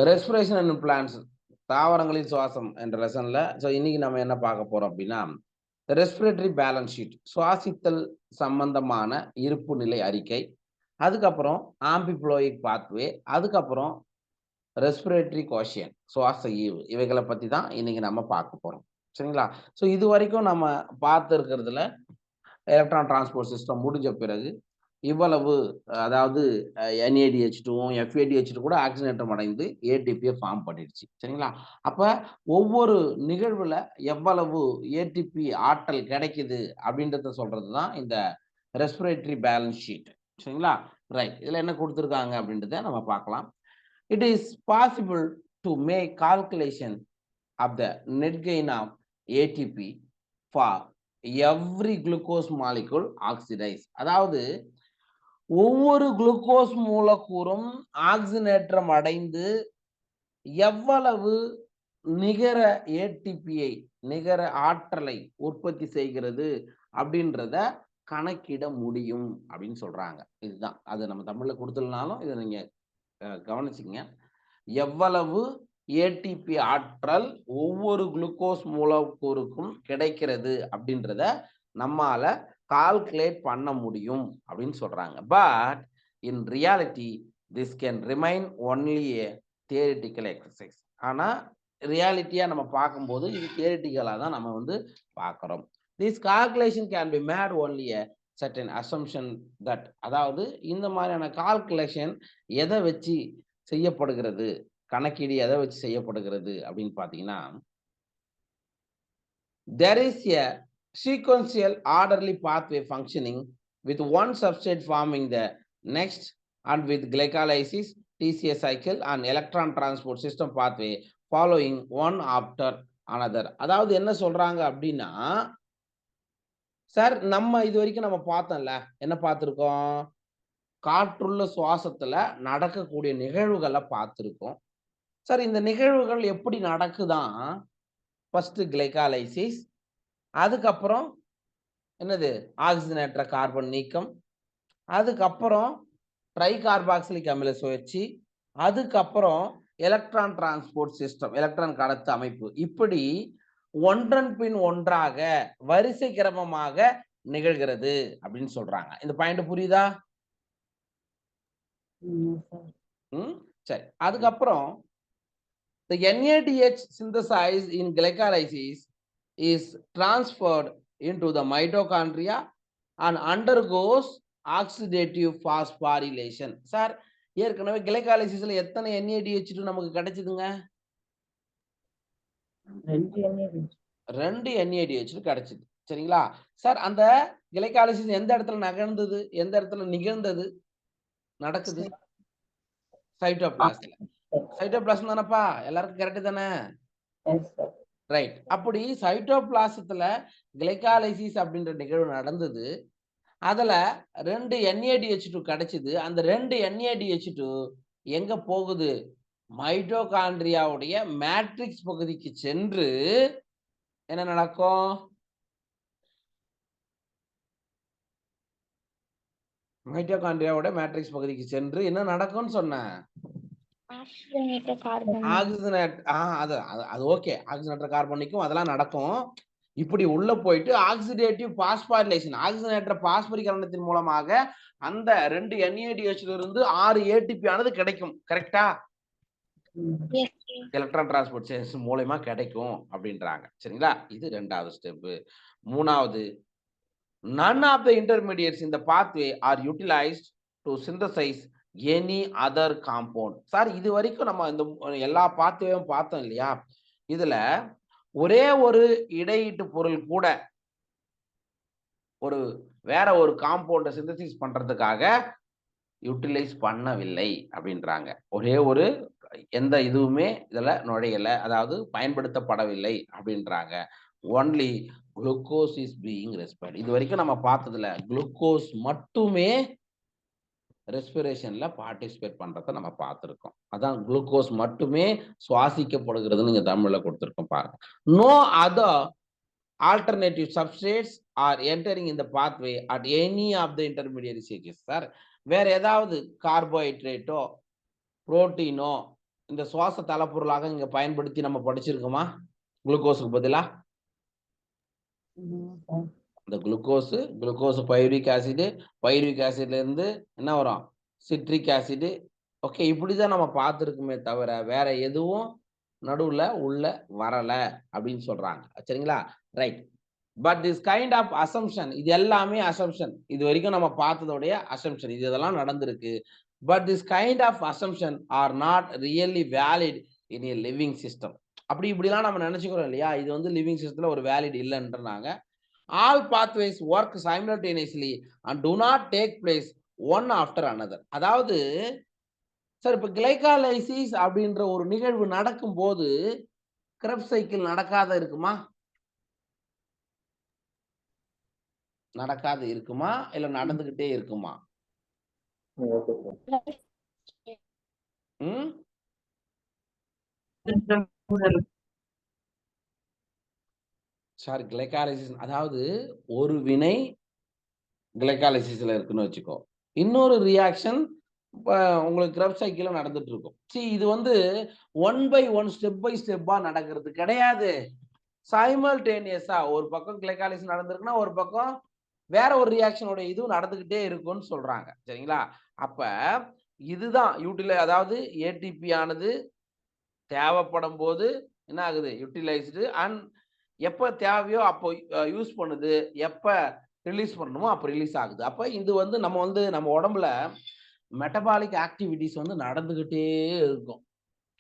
Respiration and plants, தாவரங்களின் சுவாசம் என்ற லெசன்ல இன்னைக்கு நம்ம என்ன பார்க்க போறோம் அப்படின்னா, ரெஸ்பிரேட்டரி பேலன்ஸ் ஷீட், சுவாசித்தல் சம்பந்தமான இருப்பு நிலை அறிக்கை, அதுக்கப்புறம் ஆம்பிப்ளோயிக் பாத்வே, அதுக்கப்புறம் ரெஸ்பிரேட்டரி கோஷியன், சுவாச ஈவு, இவைகளை பத்தி தான் இன்னைக்கு நம்ம பார்க்க போறோம். சரிங்களா? இது வரைக்கும் நம்ம பார்த்து இருக்கிறதுல எலக்ட்ரான் டிரான்ஸ்போர்ட் சிஸ்டம் முடிஞ்ச பிறகு இவ்வளவு, அதாவது NADH2வும் FADH2 கூட ஆக்சிஜனேற்றம் அடைந்து ATP ஃபார்ம் பண்ணிடுச்சு. சரிங்களா? அப்ப ஒவ்வொரு நிகழ்வுல எவ்வளவு ATP ஆற்றல் கிடைக்குது அப்படின்றத சொல்றது தான் இந்த ரெஸ்பிரேட்டரி பேலன்ஸ் ஷீட். சரிங்களா? ரைட். இதுல என்ன கொடுத்துருக்காங்க அப்படின்றத நம்ம பார்க்கலாம். It is possible to make calculation of the net gain of ATP for every glucose molecule oxidized. அதாவது ஒவ்வொரு குளுக்கோஸ் மூலக்கூறும் ஆக்சிஜனேற்றம் அடைந்து எவ்வளவு நிகர ஏடிபியை, நிகர ஆற்றலை உற்பத்தி செய்கிறது அப்படின்றத கணக்கிட முடியும் அப்படின்னு சொல்றாங்க. இதுதான் அது நம்ம தமிழ்ல கொடுத்துலனாலும் இதை நீங்க கவனிச்சுங்க. எவ்வளவு ஏடிபி ஆற்றல் ஒவ்வொரு குளுக்கோஸ் மூலக்கூறுக்கும் கிடைக்கிறது அப்படின்றத நம்மால கால்குலேட் பண்ண முடியும் அப்படின்னு சொல்றாங்க. But in reality this can remain only A theoretical exercise. ஆனா ரியாலிட்டியா நம்ம பார்க்கும்போது இது தியரிட்டிக்கலா தான் நம்ம பார்க்கிறோம். This calculation can be made only A certain assumption that, அதாவது இந்த மாதிரியான கால்குலேஷன் எதை வச்சு செய்யப்படுகிறது, கணக்கீடு எதை வச்சு செய்யப்படுகிறது அப்படின்னு பாத்தீங்கன்னா, there is a sequential orderly pathway functioning with one substrate forming the next, and with glycolysis, TCA cycle and electron transport system pathway following one after another. அதாவது என்ன சொல்றாங்க அப்படின்னா, சார் நம்ம இது வரைக்கும் நம்ம பார்த்தோம்ல, என்ன பார்த்திருக்கோம், காற்றுள்ள சுவாசத்துல நடக்கக்கூடிய நிகழ்வுகளை பார்த்திருக்கோம். சார் இந்த நிகழ்வுகள் எப்படி நடக்குதான், ஃபர்ஸ்ட் கிளைகாலைசிஸ், அதுக்கப்புறம் என்னது ஆக்சிஜனேற்ற கார்பன் நீக்கம், அதுக்கப்புறம் ட்ரை கார்பாக்சிலிக் அமில சுழற்சி, அதுக்கப்புறம் எலக்ட்ரான் டிரான்ஸ்போர்ட் சிஸ்டம், எலக்ட்ரான் கடத்து அமைப்பு, இப்படி ஒன்றன் பின் ஒன்றாக வரிசை கிரமமாக நிகழ்கிறது அப்படின்னு சொல்றாங்க. இந்த பாயிண்ட் புரியுதா? சரி. அதுக்கப்புறம் the NADH synthesized in glycolysis is transferred into the mitochondria and undergoes oxidative phosphorylation. Sir ஏற்கனவே கிளைகாலிசிஸ்ல எத்தனை NADH2 நமக்கு கிடைச்சதுங்க? 2 NADH2 கிடைச்சது. சரிங்களா? சார் அந்த கிளைகாலிசிஸ் எந்த இடத்துல நகர்ந்தது, எந்த இடத்துல நிகழ்ந்தது, நடக்குது? சைட்டோபிளாஸ்ட்ல. சைட்டோபிளாஸ்ம் தானப்பா, எல்லாருக்கும் கரெக்ட் தானே? ரைட். அப்படி சைட்டோபிளாசத்துல கிளைகாலைசிஸ் அப்படின்ற நிகழ்வு நடந்தது. அதுல 2 NADH2 கிடைச்சது. அந்த 2 NADH2 எங்க போகுது, மைட்டோகாண்ட்ரியாவுடைய மேட்ரிக்ஸ் பகுதிக்கு சென்று என்ன நடக்கும், மைட்டோகாண்ட்ரியாவோட மேட்ரிக்ஸ் பகுதிக்கு சென்று என்ன நடக்கும்னு சொன்னேன், ஆக்சிஜனேட், அது ஓகே, ஆக்சிஜனேற்ற கார்பனிக்கும் அதெல்லாம் நடக்கும். இப்படி உள்ள போயிட்டு ஆக்சிடேட்டிவ் பாஸ்போரிலேஷன், ஆக்சிஜனேற்ற பாஸ்பரிகரணத்தின் மூலமாக அந்த 2 NADH இருந்து 6 ATP ஆனது கிடைக்கும். கரெக்டா? எலக்ட்ரான் டிரான்ஸ்போர்ட் சிஸ்டம் மூலமா கிடைக்கும் அப்படின்றாங்க. சரிங்களா? இது இரண்டாவது ஸ்டெப். மூணாவது, none of the intermediates in the pathway are utilized to synthesize any other compound. Sir இது வரைக்கும் நம்ம இந்த எல்லா பாத்வேயும் பார்த்தோம் இல்லையா, இதுல ஒரே ஒரு இடையீட்டு பொருள் கூட வேற ஒரு காம்பவுண்ட சிந்தசிஸ் பண்றதுக்காக யூட்டிலைஸ் பண்ணவில்லை அப்படின்றாங்க. ஒரே ஒரு எந்த இதுவுமே இதுல நுழையல, அதாவது பயன்படுத்தப்படவில்லை அப்படின்றாங்க. Only glucose is being respirate. இது வரைக்கும் நம்ம பார்த்ததுல குளுக்கோஸ் மட்டுமே ரெஸ்பிரேஷன்ல பார்ட்டிசிபேட் பண்றதை நம்ம பார்த்திருக்கோம். அதான் குளுக்கோஸ் மட்டுமே சுவாசிக்கப்படுகிறதுன்னு நீங்க தமிழ்ல கொடுத்திருக்கோம் பாருங்க. No other alternative substrates are entering in the pathway at any of the intermediary stages. Sir வேற ஏதாவது கார்போஹைட்ரேட்டோ புரோட்டீனோ இந்த சுவாச தலைப்பொருளாக இங்க பயன்படுத்தி நம்ம படிச்சிருக்கோமா? குளுக்கோஸுக்கு பதிலா இந்த குளுக்கோஸ் பைருவிக் ஆசிட்ல இருந்து என்ன வரும்? Citric acid. ஓகே, இப்படிதான் நம்ம பார்த்துருக்குமே தவிர வேற எதுவும் நடுவுல உள்ள வரல அப்படின்னு சொல்றாங்க. சரிங்களா? Right. But this kind of assumption, இது எல்லாமே அசம்ஷன். இது வரைக்கும் நம்ம பார்த்ததோடைய அசம்ஷன். இதெல்லாம் நடந்திருக்கு. But this kind of assumption are not really valid in a living system. இப்படிலாம் நம்ம நினைச்சுக்கிறோம் இல்லையா? இது வந்து லிவிங் சிஸ்டத்துல ஒரு வேலிட் இல்லைன்றாங்க. All pathways work simultaneously and do not take place one after another. அதாவது சார், இப்ப கிளைகாலைசிஸ் அப்படின்ற ஒரு நிகழ்வு நடக்கும்போது கிரெப்ஸ் சைக்கிள் நடக்காத இருக்குமா? நடக்காது இருக்குமா? இல்ல நடந்துகிட்டே இருக்குமா? சார், கிளைகாலிசிஸ் அதாவது ஒரு வினை கிளைகாலிசிஸ்ல இருக்குன்னு வச்சுக்கோ, இன்னொரு ரியாக்ஷன் உங்களுக்கு கிரெப்ஸ் சைக்கிள்ல நடந்துட்டு இருக்கும். இது வந்து one by one, step by ஸ்டெப்பா நடக்கிறது கிடையாது. சைமல்டேனியஸா ஒரு பக்கம் கிளைகாலிசிஸ் நடந்திருக்குன்னா ஒரு பக்கம் வேற ஒரு ரியாக்ஷனோட இதுவும் நடந்துகிட்டே இருக்கும்னு சொல்றாங்க. சரிங்களா? அப்ப இதுதான் அதாவது ஏடிபி ஆனது தேவைப்படும் போது என்ன ஆகுது? யூட்டிலைஸ்டு. அண்ட் எப்ப தேவையோ அப்போ யூஸ் பண்ணுது, எப்ப ரிலீஸ் பண்ணணுமோ அப்ப ரிலீஸ் ஆகுது. அப்ப இது வந்து நம்ம உடம்புல மெட்டபாலிக் ஆக்டிவிட்டிஸ் வந்து நடந்துகிட்டே இருக்கும்.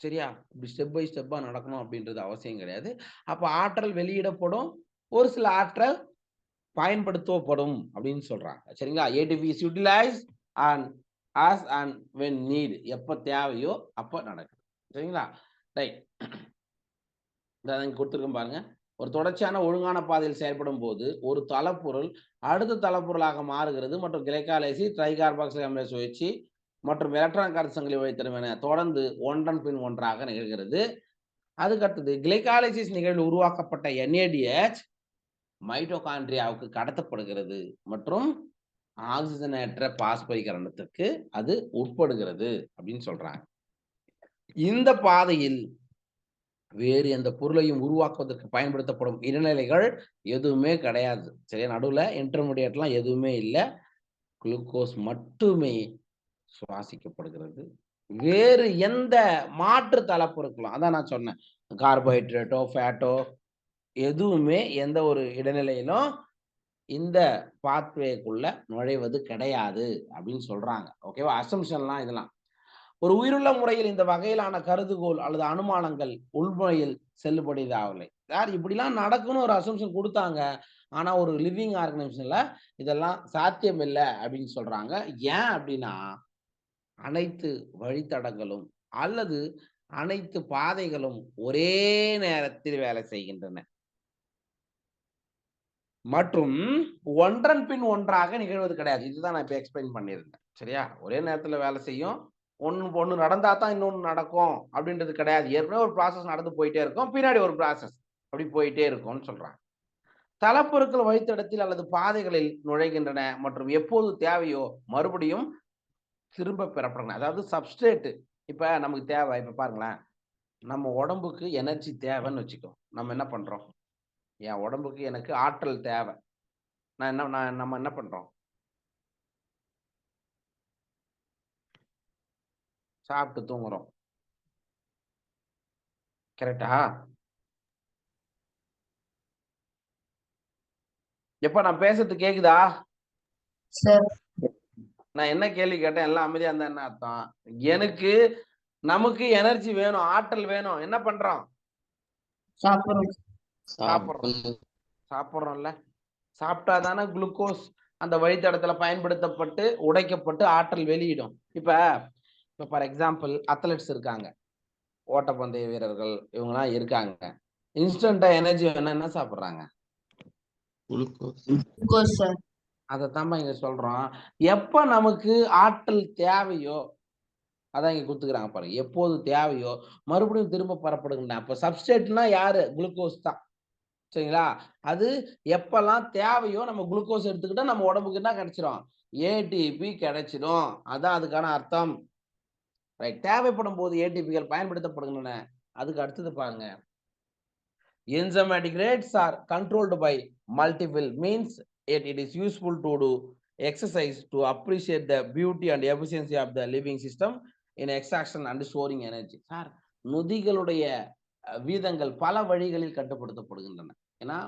சரியா? இப்படி ஸ்டெப் பை ஸ்டெப்பா நடக்கணும் அப்படின்றது அவசியம் கிடையாது. அப்ப ஆற்றல் வெளியிடப்படும், ஒரு சில ஆற்றல் பயன்படுத்தப்படும் அப்படின்னு சொல்றாங்க. சரிங்களா? ATP is utilised and as and when need, எப்ப தேவையோ அப்ப நடக்குது. சரிங்களா? ரைட். இங்க கொடுத்துருக்கேன் பாருங்க. ஒரு தொடர்ச்சியான ஒழுங்கான பாதையில் செயல்படும் போது ஒரு தலைப்பொருள் அடுத்த தலைப்பொருளாக மாறுகிறது மற்றும் கிளைகாலைசிஸ், ட்ரைகார்பாக்சிலிக் அமில சுழற்சி மற்றும் எலக்ட்ரான் கடத்து சங்கிலி வழித்தடம் என தொடர்ந்து ஒன்றன் பின் ஒன்றாக நிகழ்கிறது. அதுக்கடுத்தது கிளைகாலைசிஸ் நிகழ்வில் உருவாக்கப்பட்ட NADH மைட்டோகாண்ட்ரியாவுக்கு கடத்தப்படுகிறது மற்றும் ஆக்சிஜனேற்ற பாஸ்பரிகரணத்திற்கு அது உட்படுகிறது அப்படின்னு சொல்றாங்க. இந்த பாதையில் வேறு எந்த பொருளையும் உருவாக்குவதற்கு பயன்படுத்தப்படும் இடைநிலைகள் எதுவுமே கிடையாது. சரியா? நடுவுல இன்டர்மீடியட்லாம் எதுவுமே இல்லை. குளுக்கோஸ் மட்டுமே சுவாசிக்கப்படுகிறது. வேறு எந்த மாற்று தலைப்பொருட்களும், அதான் நான் சொன்னேன், கார்போஹைட்ரேட்டோ ஃபேட்டோ எதுவுமே எந்த ஒரு இடைநிலையிலும் இந்த பாத்வேக்குள்ள நுழைவது கிடையாது அப்படின்னு சொல்றாங்க. ஓகேவா? அசம்ஷன்லாம் இதெல்லாம் ஒரு உயிருள்ள முறையில் இந்த வகையிலான கருதுகோள் அல்லது அனுமானங்கள் உள்முறையில் செல்லுபடியாகவில்லை. யார் இப்படிலாம் நடக்கும்னு ஒரு அசம்ஷன் கொடுத்தாங்க. ஆனா ஒரு லிவிங் ஆர்கனைசேஷன்ல இதெல்லாம் சாத்தியம் இல்லை அப்படின்னு சொல்றாங்க. ஏன் அப்படின்னா அனைத்து வழித்தடங்களும் அல்லது அனைத்து பாதைகளும் ஒரே நேரத்தில் வேலை செய்கின்றன மற்றும் ஒன்றன் பின் ஒன்றாக நிகழ்வது கிடையாது. இதுதான் நான் இப்ப எக்ஸ்பிளைன் பண்ணியிருந்தேன். சரியா? ஒரே நேரத்துல வேலை செய்யும். ஒண்ணு நடந்தா தான் இன்னொன்னு நடக்கும் அப்படின்றது கிடையாது. ஏற்கனவே ஒரு ப்ராசஸ் நடந்து போயிட்டே இருக்கும், பின்னாடி ஒரு ப்ராசஸ் அப்படி போயிட்டே இருக்கும்னு சொல்றாங்க. தலைப்பொருட்கள் வழித்தடத்தில் அல்லது பாதைகளில் நுழைகின்றன மற்றும் எப்போது தேவையோ மறுபடியும் திரும்ப பெறப்படுறன. அதாவது சப்ஸ்ட்ரேட் இப்ப நமக்கு தேவை. இப்ப பாருங்களேன், நம்ம உடம்புக்கு எனர்ஜி தேவைன்னு வச்சுக்கோ. நம்ம என்ன பண்றோம்? என் உடம்புக்கு எனக்கு ஆற்றல் தேவை. நம்ம என்ன பண்றோம்? சாப்பிட்டு தூங்குறோம். கரெக்டா? எப்ப நான் பேசுறது கேக்குதா? நான் என்ன கேள்வி கேட்டேன்? எல்லாம் அமைதியா இருந்தா என்ன அர்த்தம்? நமக்கு எனர்ஜி வேணும், ஆற்றல் வேணும். என்ன பண்றோம்? சாப்பிடுறோம்ல. சாப்பிட்டாதானே குளுக்கோஸ் அந்த வழித்தடத்துல பயன்படுத்தப்பட்டு உடைக்கப்பட்டு ஆற்றல் வெளியிடும். இப்ப ஃபார் எக்ஸாம்பிள் அத்லெட்ஸ் இருக்காங்க, ஓட்டப்பந்தய வீரர்கள், இவங்கலாம் இருக்காங்க. இன்ஸ்டன்டா எனர்ஜி வேணும், என்ன சாப்பிடுறாங்க? குளுக்கோஸ். அதைத்தான் இங்க சொல்றோம். எப்ப நமக்கு ஆற்றல் தேவையோ அதான் இங்க கொடுத்துக்கிறாங்க பாருங்க. எப்போது தேவையோ மறுபடியும் திரும்ப பெறப்படுகின்றன. அப்ப சப்ஸ்ட்ரேட்னா யாரு? குளுக்கோஸ் தான். சரிங்களா? அது எப்பெல்லாம் தேவையோ நம்ம குளுக்கோஸ் எடுத்துக்கிட்டா நம்ம உடம்புக்கு என்ன கிடைச்சிடும்? ATP கிடைச்சிடும். அதான் அதுக்கான அர்த்தம். ரைட். தேவைப்படும் போது ஏடிபிகள் பயன்படுத்தப்படுகின்றன. அதுக்கு அடுத்தது பாருங்க. enzymatic rates are controlled by multiple means, yet it is useful to do exercise to appreciate the beauty and efficiency of the living system in extraction and storing energy. Sir, நொதிகளுடைய வீதங்கள் பல வழிகளில் கட்டுப்படுத்தப்படுகின்றன. ஏன்னா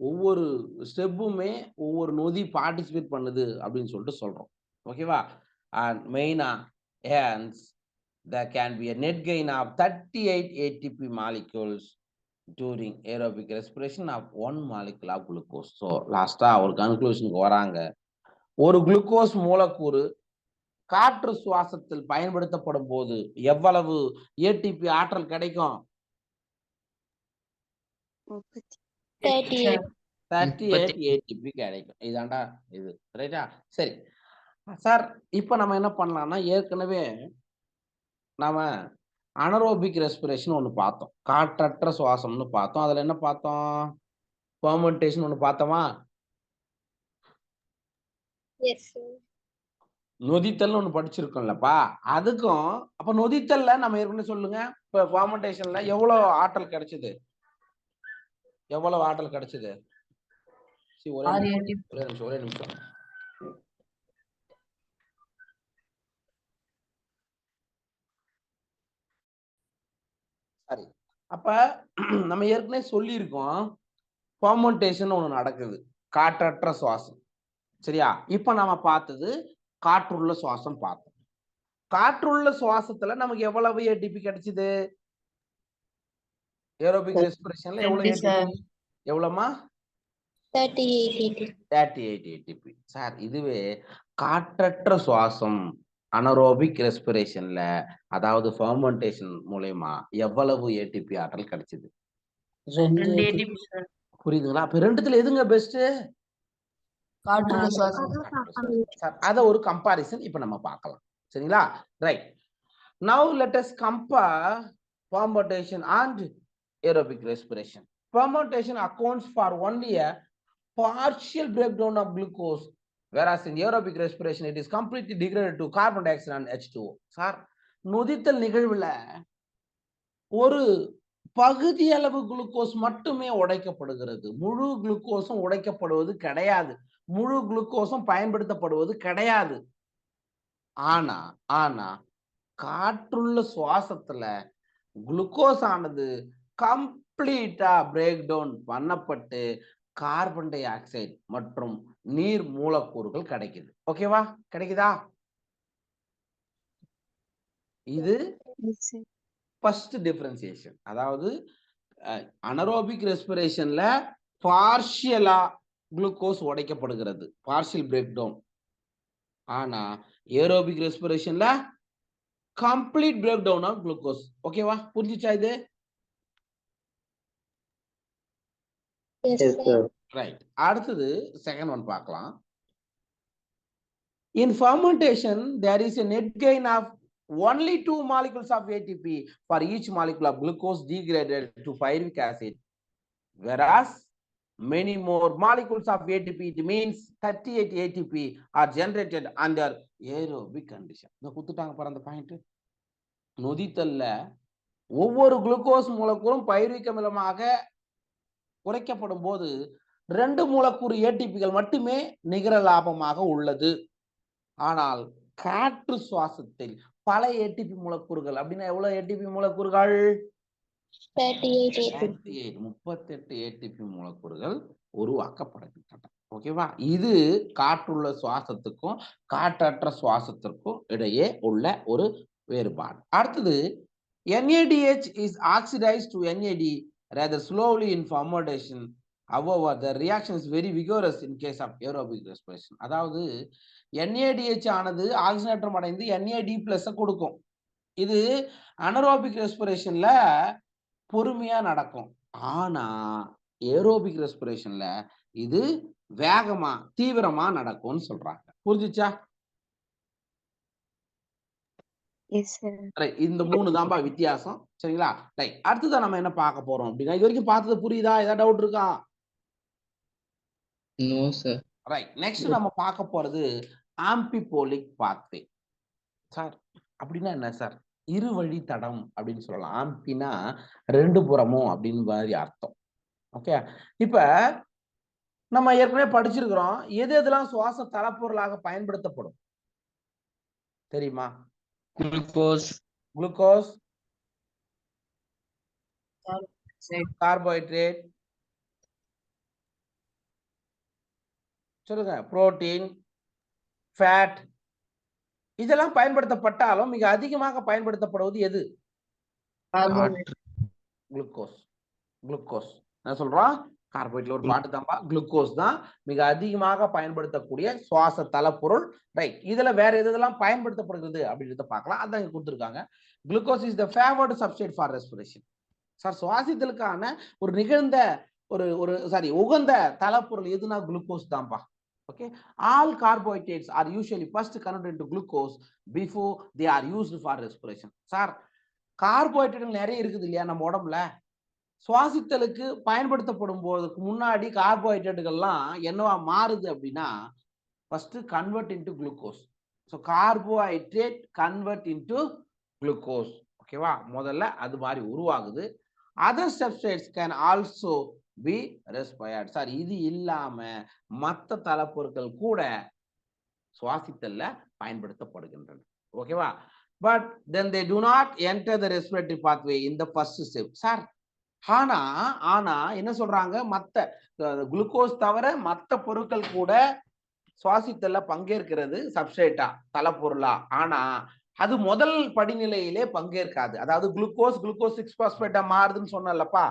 ஒவ்வொரு ஸ்டெப்புமே ஒவ்வொரு நொதி பார்ட்டிசிபேட் பண்ணுது அப்படின்னு சொல்லிட்டு சொல்றோம். ஓகேவா? அண்ட் மெயினா hence there can be a net gain of 38 ATP molecules during aerobic respiration of 1 molecule of glucose. So last ஒரு கன்க்ளூஷனுக்கு வராங்க. ஒரு குளுக்கோஸ் மூலக்கூறு காற்று சுவாசத்தில் பயன்படுத்தப்படும் போது எவ்வளவு ஏடிபி ஆற்றல் கிடைக்கும்? 38 ஏடிபி கிடைக்கும். இதாண்டா இது. ரைட்டா? சரி சார், இப்ப நம்ம என்ன பண்ணலாம்னா, ஏற்கனவே நாம அனரோபிக் ரெஸ்பிரேஷன் ஒன்று பார்த்தோம், காற்றற்ற சுவாசம்னு பார்த்தோம். அதுல என்ன பார்த்தோம்? ஃபெர்மெண்டேஷன் ஒன்று பார்த்தோமா? நொதித்தல் ஒன்று படிச்சிருக்கோம்லப்பா. அதுக்கும் அப்ப நொதித்தல்ல நம்ம ஏற்கனவே சொல்லுங்க, இப்ப ஃபெர்மெண்டேஷன்ல எவ்வளவு ஆற்றல் கிடைச்சது? எவ்வளவு ஆற்றல் கிடைச்சது? ஒரே நிமிஷம். சரி, அப்ப நம்ம ஏற்கனவே சொல்லியிருக்கோம், ஃபெர்மெண்டேஷன் ஒன்று நடக்குது, காற்றற்ற சுவாசம். சரியா? இப்ப நாம பார்த்தது காற்றுள்ள சுவாசம் பார்த்தோம். காற்றுள்ள சுவாசத்துல நமக்கு எவ்வளவு ஏடிபி கிடைச்சது? ஏரோபிக் ரெஸ்பிரேஷன்ல எவ்வளவு ஏடிபி? எவ்வளவுமா? 38 ஏடிபி. சார், இதுவே காற்றற்ற சுவாசம் அனரோபிக் ரெஸ்பிரேஷன்ல, அதாவது ஃபெர்மெண்டேஷன் மூலமா எவ்வளவு ஏடிபி ஆற்றல் கிடைச்சது? 2 ஏடிபி. புரியுதுங்களா? அப்ப ரெண்டுத்துல எதுங்க பெஸ்ட்? காற்றுள்ள சுவாசம். அத ஒரு கம்பாரிசன் இப்ப நம்ம பார்க்கலாம். சரிங்களா? Right. Now let us compare fermentation and aerobic respiration. Fermentation accounts for only a partial breakdown of glucose, whereas in aerobic respiration it is completely degraded to carbon dioxide and H2O. Sir, நொதித்தல் நிகழ்வுல ஒரு பகுதி அளவு glucose மட்டுமே உடைக்கப்படுகிறது. முழு குளுக்கோஸும் உடைக்கப்படுவது கிடையாது. முழு குளுக்கோஸும் பயன்படுத்தப்படுவது கிடையாது. ஆனா காற்றுள்ள சுவாசத்துல குளுக்கோஸ் ஆனது கம்ப்ளீட்டா பிரேக் டவுன் பண்ணப்பட்டு கார்பன் டை ஆக்சைடு மற்றும் நீர் மூலக்கூறுகள் கிடைக்குது. ஓகேவா? கிடைக்குதா? இது ஃபர்ஸ்ட் டிஃபரன்சியேஷன். அதாவது அனரோபிக் ரெஸ்பிரேஷன்ல பார்ஷியலா குளுக்கோஸ் உடைக்கப்படுகிறது, பார்ஷியல் பிரேக் டவுன். ஆனா ஏரோபிக் ரெஸ்பிரேஷன்ல complete break down of glucose. ஓகேவா? புரிஞ்சுச்சா இது? ரைட். அடுத்தது செகண்ட் ஒன் பார்க்கலாம். In fermentation there is a net gain of only 2 molecules of ATP for each molecule of glucose degraded to pyruvic acid, whereas many more molecules of ATP, it means 38 ATP, are generated under aerobic condition. இந்த குத்துட்டாங்க பாரு அந்த point. நொதித்தல்ல ஒவ்வொரு glucose மூலக்கூறும் pyruvic அமிலமாக குறைக்கப்படும் போது 2 மூலக்கூறு ஏடிபிகள் மட்டுமே நிகர லாபமாக உள்ளது. ஆனால் காற்று சுவாசத்தில் பல ஏடிபி மூலக்கூறுகள், அப்படின்னா எவ்வளவு ஏடிபி மூலக்கூறுகள்? 38 ஏடிபி மூலக்கூறுகள் உருவாக்கப்படுகின்றன. ஓகேவா? இது காற்றுள்ள சுவாசத்துக்கும் காற்றற்ற சுவாசத்திற்கும் இடையே உள்ள ஒரு வேறுபாடு. அடுத்தது, NADH is oxidized to NAD rather slowly in fermentation. However, the reaction is very vigorous in case of aerobic respiration. அதாவது NADH ஆனது ஆக்சிஜனேற்றம் அடைந்து NAD+ கொடுக்கும். இது அனரோபிக் ரெஸ்பிரேஷன்ல பொறுமையா நடக்கும். ஆனா ஏரோபிக் ரெஸ்பிரேஷன்ல இது வேகமா தீவிரமா நடக்கும்னு சொல்றாங்க. புரிஞ்சுச்சா? இந்த 3 தான்பா வித்தியாசம். சரிங்களா? ரைட். அடுத்ததான் நம்ம என்ன பார்க்க போறோம் அப்படின்னா, இது வரைக்கும் பார்த்தது புரியுதா? ஏதாவது டவுட் இருக்கா? No sir. ரைட். நெக்ஸ்ட் நம்ம பார்க்க போறது ஆம்பிபோலிக் பாத்வே. சார், அப்படின்னா என்ன சார்? இருவழி தடம் அப்படின்னு சொல்லலாம். ஆம்பினா 2 புறமும் அப்படின்னு மாதிரி அர்த்தம். ஓகே. இப்ப நம்ம ஏற்கனவே படிச்சிருக்கிறோம். எது எதெல்லாம் சுவாச தளப்பொருளாக பயன்படுத்தப்படும் தெரியுமா? குளுக்கோஸ், குளுக்கோஸ், சரி. கார்போஹைட்ரேட், சொல்லுங்க, புரோட்டீன், ஃபேட், இதெல்லாம் பயன்படுத்தப்பட்டாலும் மிக அதிகமாக பயன்படுத்தப்படுவது எது? கார்போஹைட்ரேட். குளுக்கோஸ். குளுக்கோஸ் என்ன சொல்றோம்? கார்போஹைட்ரேட் ஒரு பாட்டு தான்ப்பா. குளுக்கோஸ் தான் மிக அதிகமாக பயன்படுத்தக்கூடிய சுவாச தளப்பொருள். ரைட். இதுல வேற எதெல்லாம் பயன்படுத்தப்படுகிறது அப்படின்றத பார்க்கலாம். அதான் இங்க கொடுத்துருக்காங்க. Glucose is the favoured substrate for respiration. Sir, சுவாசித்தலுக்கான ஒரு நிகழ்ந்த உகந்த தளப்பொருள் எதுனா குளுக்கோஸ் தான்ப்பா. Okay. All carbohydrates are usually first converted into glucose before they are used for respiration. Sir, carbohydrate நிறைய இருக்குது இல்லையா நம்ம உடம்புல? சுவாசித்தலுக்கு பயன்படுத்தப்படும் போதுக்கு முன்னாடி கார்போஹைட்ரேட்டுகள்லாம் என்னவா மாறுது அப்படின்னா first convert into glucose. So carbohydrate convert into glucose. ஓகேவா? முதல்ல அது மாதிரி உருவாகுது. Other substrates can also be respired. Sir, இது இல்லாம மற்ற தளப்பொருட்கள் கூட சுவாசித்தல்ல பயன்படுத்தப்படுகின்றன. ஓகேவா? But then they do not enter the respiratory pathway in the first step. Sir, ஆனா என்ன சொல்றாங்க? மத்த குளுக்கோஸ் தவிர மத்த பொருட்கள் கூட சுவாசித்தல்ல பங்கேற்கிறது சப்ஸ்ட்ரேட்டா, தளப்பொருளா. ஆனா அது முதல் படிநிலையிலே பங்கேற்காது. அதாவது குளுக்கோஸ் 6-பாஸ்பேட்டா மாறுதுன்னு சொன்னல்லப்பா,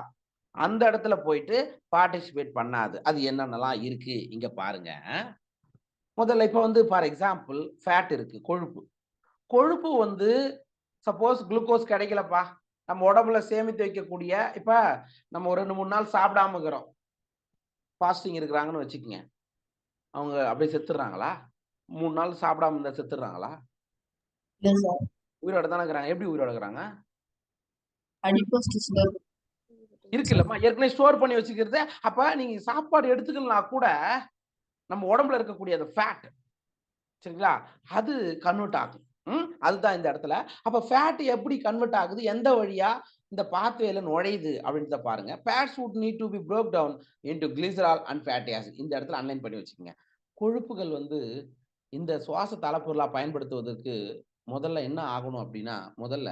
அந்த இடத்துல போயிட்டு பார்ட்டிசிபேட் பண்ணாது. அது என்னென்னலாம் இருக்கு இங்க பாருங்க. முதல்ல இப்ப வந்து ஃபார் எக்ஸாம்பிள் ஃபேட் இருக்கு, கொழுப்பு. கொழுப்பு வந்து சப்போஸ் குளுக்கோஸ் கிடைக்கலப்பா, நம்ம உடம்புல சேமித்து வைக்கக்கூடிய, இப்ப நம்ம ஒரு 2-3 நாள் சாப்பிடாம இருக்கிறோம், ஃபாஸ்டிங் இருக்கிறாங்கன்னு வச்சுக்கோங்க. அவங்க அப்படியே செத்துடுறாங்களா? 3 நாள் சாப்பிடாம இருந்தா செத்துடுறாங்களா? இல்ல சார். உயிரோட தானே இருக்கிறாங்க. எப்படி உயிரோட இருக்கிறாங்க? அடிப்போஸ் டிஷ்யூல இருக்குல்லம்மா, ஏற்கனவே ஸ்டோர் பண்ணி வச்சுக்கிறது. அப்ப நீங்க சாப்பாடு எடுத்துக்கலாம் கூட நம்ம உடம்புல இருக்கக்கூடிய அந்த ஃபேட், சரிங்களா, அது கன்வெர்ட் ஆகும். அதுதான் இந்த இடத்துல. அப்ப ஃபேட் எப்படி கன்வெர்ட் ஆகுது, எந்த வழியா இந்த பாத்வேல நுழையுது அப்படின்றத பாருங்க. Fats would need to be broke down into glycerol and fatty acid. இந்த இடத்துல அன்லைன் பண்ணி வச்சுக்கோங்க. கொழுப்புகள் வந்து இந்த சுவாச தளப்பொருளா பயன்படுத்துவதற்கு முதல்ல என்ன ஆகணும் அப்படின்னா, முதல்ல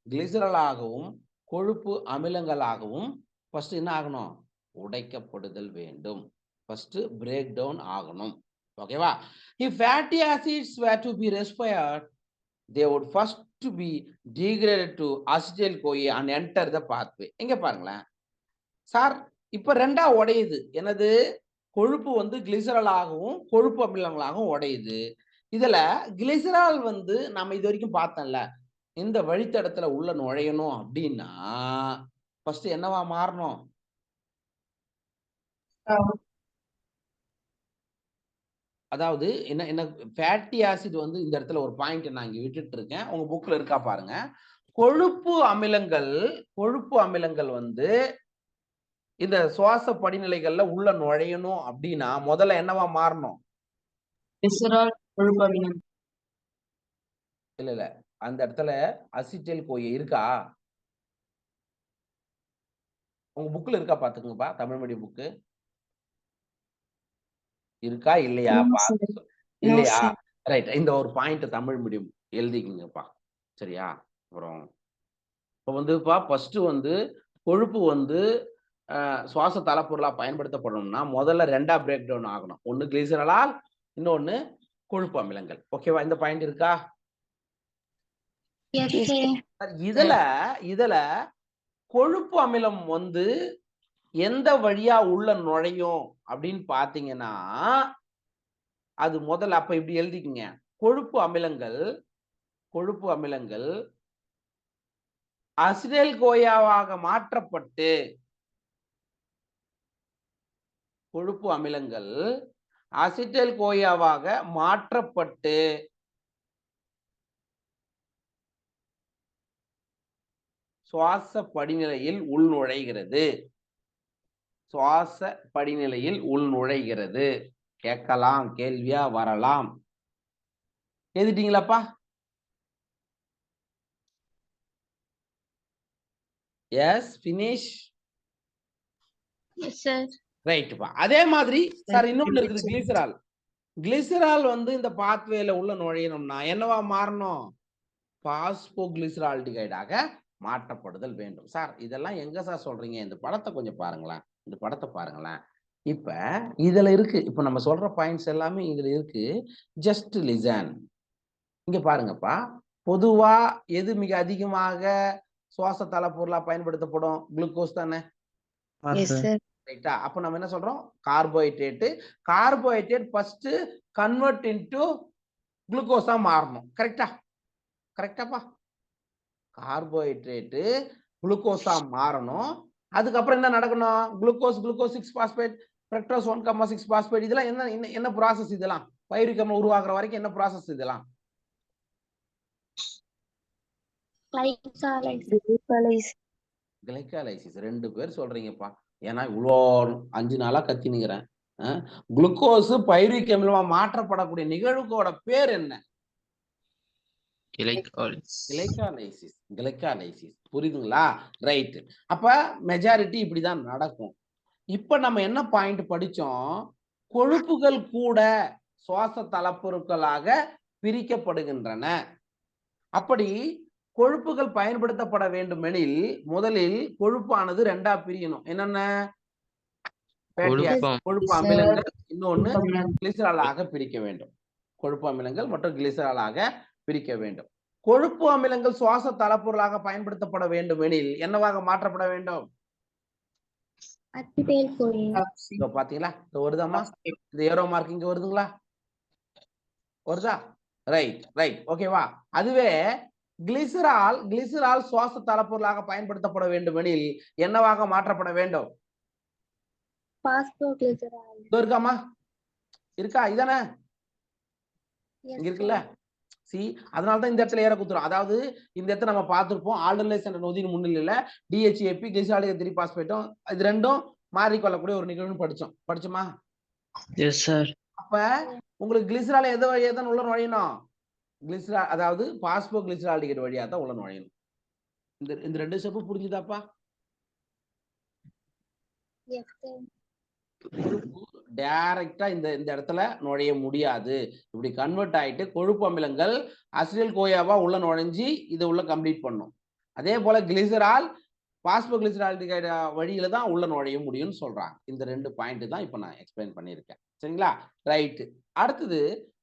கிளிசரலாகவும் கொழுப்பு அமிலங்களாகவும் ஃபர்ஸ்ட் என்ன ஆகணும்? உடைக்கப்படுதல் வேண்டும். ஃபர்ஸ்ட் பிரேக் டவுன் ஆகணும். ஓகேவா? If fatty acids were to be respired, they would first to be degraded to acetyl-CoA and enter the pathway. இங்க பாருங்களேன் சார், இப்ப ரெண்டா உடையுது. என்னது? கொழுப்பு வந்து கிளிசரலாகவும் கொழுப்பு அமிலங்களாகவும் உடையுது. இதுல கிளிசரால் வந்து நம்ம இது வரைக்கும் பார்த்தோம்ல, இந்த வழித்தடத்துல உள்ள நுழையணும் அப்படின்னா ஃபர்ஸ்ட் என்னவா மாறணும்? அதாவது என்ன என்ன ஃபேட்டி ஆசிட் வந்து இந்த இடத்துல ஒரு பாயிண்ட் நான் இங்க விட்டுட்டு இருக்கேன், உங்க புக்ல இருக்கா பாருங்க. கொழுப்பு அமிலங்கள் வந்து இந்த சுவாச படிநிலைகள்ல உள்ள நுழையணும் அப்படின்னா முதல்ல என்னவா மாறணும்? கிளிசரால், கொழுப்பு அமிலம். இல்ல அந்த இடத்துல அசிட்டைல்-CoA இருக்கா? உங்க புக்ல இருக்கா பாத்துக்கங்கப்பா, தமிழ் மீடியம் புக்கு இருக்கா இல்லையா? இல்லையா? ரைட். இந்த ஒரு பாயிண்ட் தமிழ் மீடியம் எழுதிக்கிங்கப்பா, சரியா? அப்புறம் இப்போ வந்துப்பா ஃபர்ஸ்ட் வந்து கொழுப்பு வந்து சுவாச தளப்பொருளா பயன்படுத்தப்படணும்னா முதல்ல ரெண்டா பிரேக் டவுன் ஆகணும். ஒன்னு கிளிசரலால், இன்னொன்னு கொழுப்பு அமிலங்கள். ஓகேவா? இந்த பாயிண்ட் இருக்கா? இதுல கொழுப்பு அமிலம் வந்து எந்த வழியா உள்ள நுழையும் அப்படின்னு பாத்தீங்கன்னா, அது முதல்ல அப்ப இப்படி எழுதிக்கங்க. கொழுப்பு அமிலங்கள் அசிடைல்-CoAவாக மாற்றப்பட்டு, கொழுப்பு அமிலங்கள் அசிடைல்-CoAவாக மாற்றப்பட்டு சுவாச படிநிலையில் உள்நுழைகிறது. கேட்கலாம், கேள்வியா வரலாம். எழுதிட்டீங்களாப்பா? Yes finish. Yes, sir. ரைட்பா. அதே மாதிரி சார் இன்னொன்னு இருக்குது கிளிசரால். கிளிசரால் வந்து இந்த பாத்வேல உள்ள நுழையணும்னா என்னவா மாறணும்? பாஸ்போகிளிசரால்டிகைடாக மாற்றப்படுதல் வேண்டும். சார் இதெல்லாம் எங்க சார் சொல்றீங்க? இந்த படத்தை கொஞ்சம் பாருங்களேன். இந்த படத்தை பாருங்களேன். இப்ப இதுல இருக்கு. இப்ப நம்ம சொல்ற பாயிண்ட்ஸ் எல்லாமே இதுல இருக்கு. Just listen. இங்க பாருங்கப்பா. பொதுவா எது மிக அதிகமாக சுவாச தளப்பொருளா பயன்படுத்தப்படும்? குளுக்கோஸ் தானே? Yes, sir. ரைட்டா? அப்ப நம்ம என்ன சொல்றோம்? Carbohydrate. Carbohydrate first convert into குளுக்கோஸா மாறணும். கரெக்டா? கரெக்டாப்பா? கார்போஹைட்ரேட் குளுக்கோஸா மாறணும். அதுக்கப்புறம் என்ன நடக்கணும்? Glucose 6 phosphate, fructose 1,6 phosphate. இதெல்லாம் என்ன ப்ராசஸ்? இதெல்லாம் பைருவிக் அமிலம் உருவாக்குற வரைக்கும் என்ன ப்ராசஸ்? இதெல்லாம் கிளைகாலைசிஸ். 2 பேர் சொல்றீங்கப்பா. ஏன்னா இவ்வளோ 5 நாளா கத்தினுங்கிறேன். குளுக்கோஸ் பைருவிக் அமிலமா மாற்றப்படக்கூடிய நிகழ்வுக்கோட பேர் என்ன? கிளைகாலைசிஸ். புரியுதுங்களா? ரைட். அப்ப மெஜாரிட்டி இப்படிதான் நடக்கும். இப்ப நம்ம என்ன பாயிண்ட் படிச்சோம்? கொழுப்புகள் கூட சுவாச தளப்பொருட்களாக பிரிக்கப்படுகின்றன. அப்படி கொழுப்புகள் பயன்படுத்தப்பட வேண்டுமெனில் முதலில் கொழுப்பானது 2ஆ பிரியணும். என்னென்ன? கொழுப்பு அமிலங்கள், இன்னொன்னு கிளிசராலாக பிரிக்க வேண்டும். கொழுப்பு அமிலங்கள் மற்றும் கிளிசராலாக பிரிக்க வேண்டும். கொழுப்பு அமிலங்கள் சுவாச தளப்பொருளாக பயன்படுத்தப்பட வேண்டும் எனில் என்னவாக மாற்றப்பட வேண்டும்? பாத்தீங்களா? வருதாமா? இந்த ஏரோ மார்க் இங்க வருதுங்களா? வருதா? ரைட். ஓகேவா? அதுவே கிளிசரால் சுவாச தளப்பொருளாக பயன்படுத்தப்பட வேண்டும் எனில் என்னவாக மாற்றப்பட வேண்டும்? இருக்காமா? இருக்கா? இதானே இங்க இருக்குல்ல? அதனாலதான் இந்த இடத்துல ஏற குத்துறோம். அதாவது இந்த இடத்துல நம்ம பார்த்திருப்போம். ஆல்டர்லேஸ் என்ற நொதியின் முன்னிலையில டிஹெச்ஏபி கிளிசராலிக் 3 பாஸ்பேட்டும் இது ரெண்டும் மாறிக்கொள்ளக்கூடிய ஒரு நிகழ்வு படிச்சோமா? Yes sir. அப்ப உங்களுக்கு கிளிசரால் எது வழியா தான் உள்ள நுழையணும்? கிளிசரால், அதாவது பாஸ்போ கிளிசரால்டிகைட் வழியா தான் உள்ள நுழையணும். இந்த 2 ஸ்டெப் புரிஞ்சுதாப்பா? டைரக்டா இந்த இடத்துல நுழைய முடியாது. இப்படி கன்வெர்ட் ஆயிட்டு கொழுப்பு அமிலங்கள் அசிடைல் கோயாவா உள்ள நுழைஞ்சி இதை உள்ள கம்ப்ளீட் பண்ணும். அதே போல கிளிசரால் பாஸ்போ கிளிசரால்டிகைட் வழியில தான் உள்ள நுழைய முடியும்னு சொல்றாங்க. இந்த 2 பாயிண்ட் தான் இப்ப நான் எக்ஸ்பிளைன் பண்ணியிருக்கேன். சரிங்களா? ரைட். அடுத்தது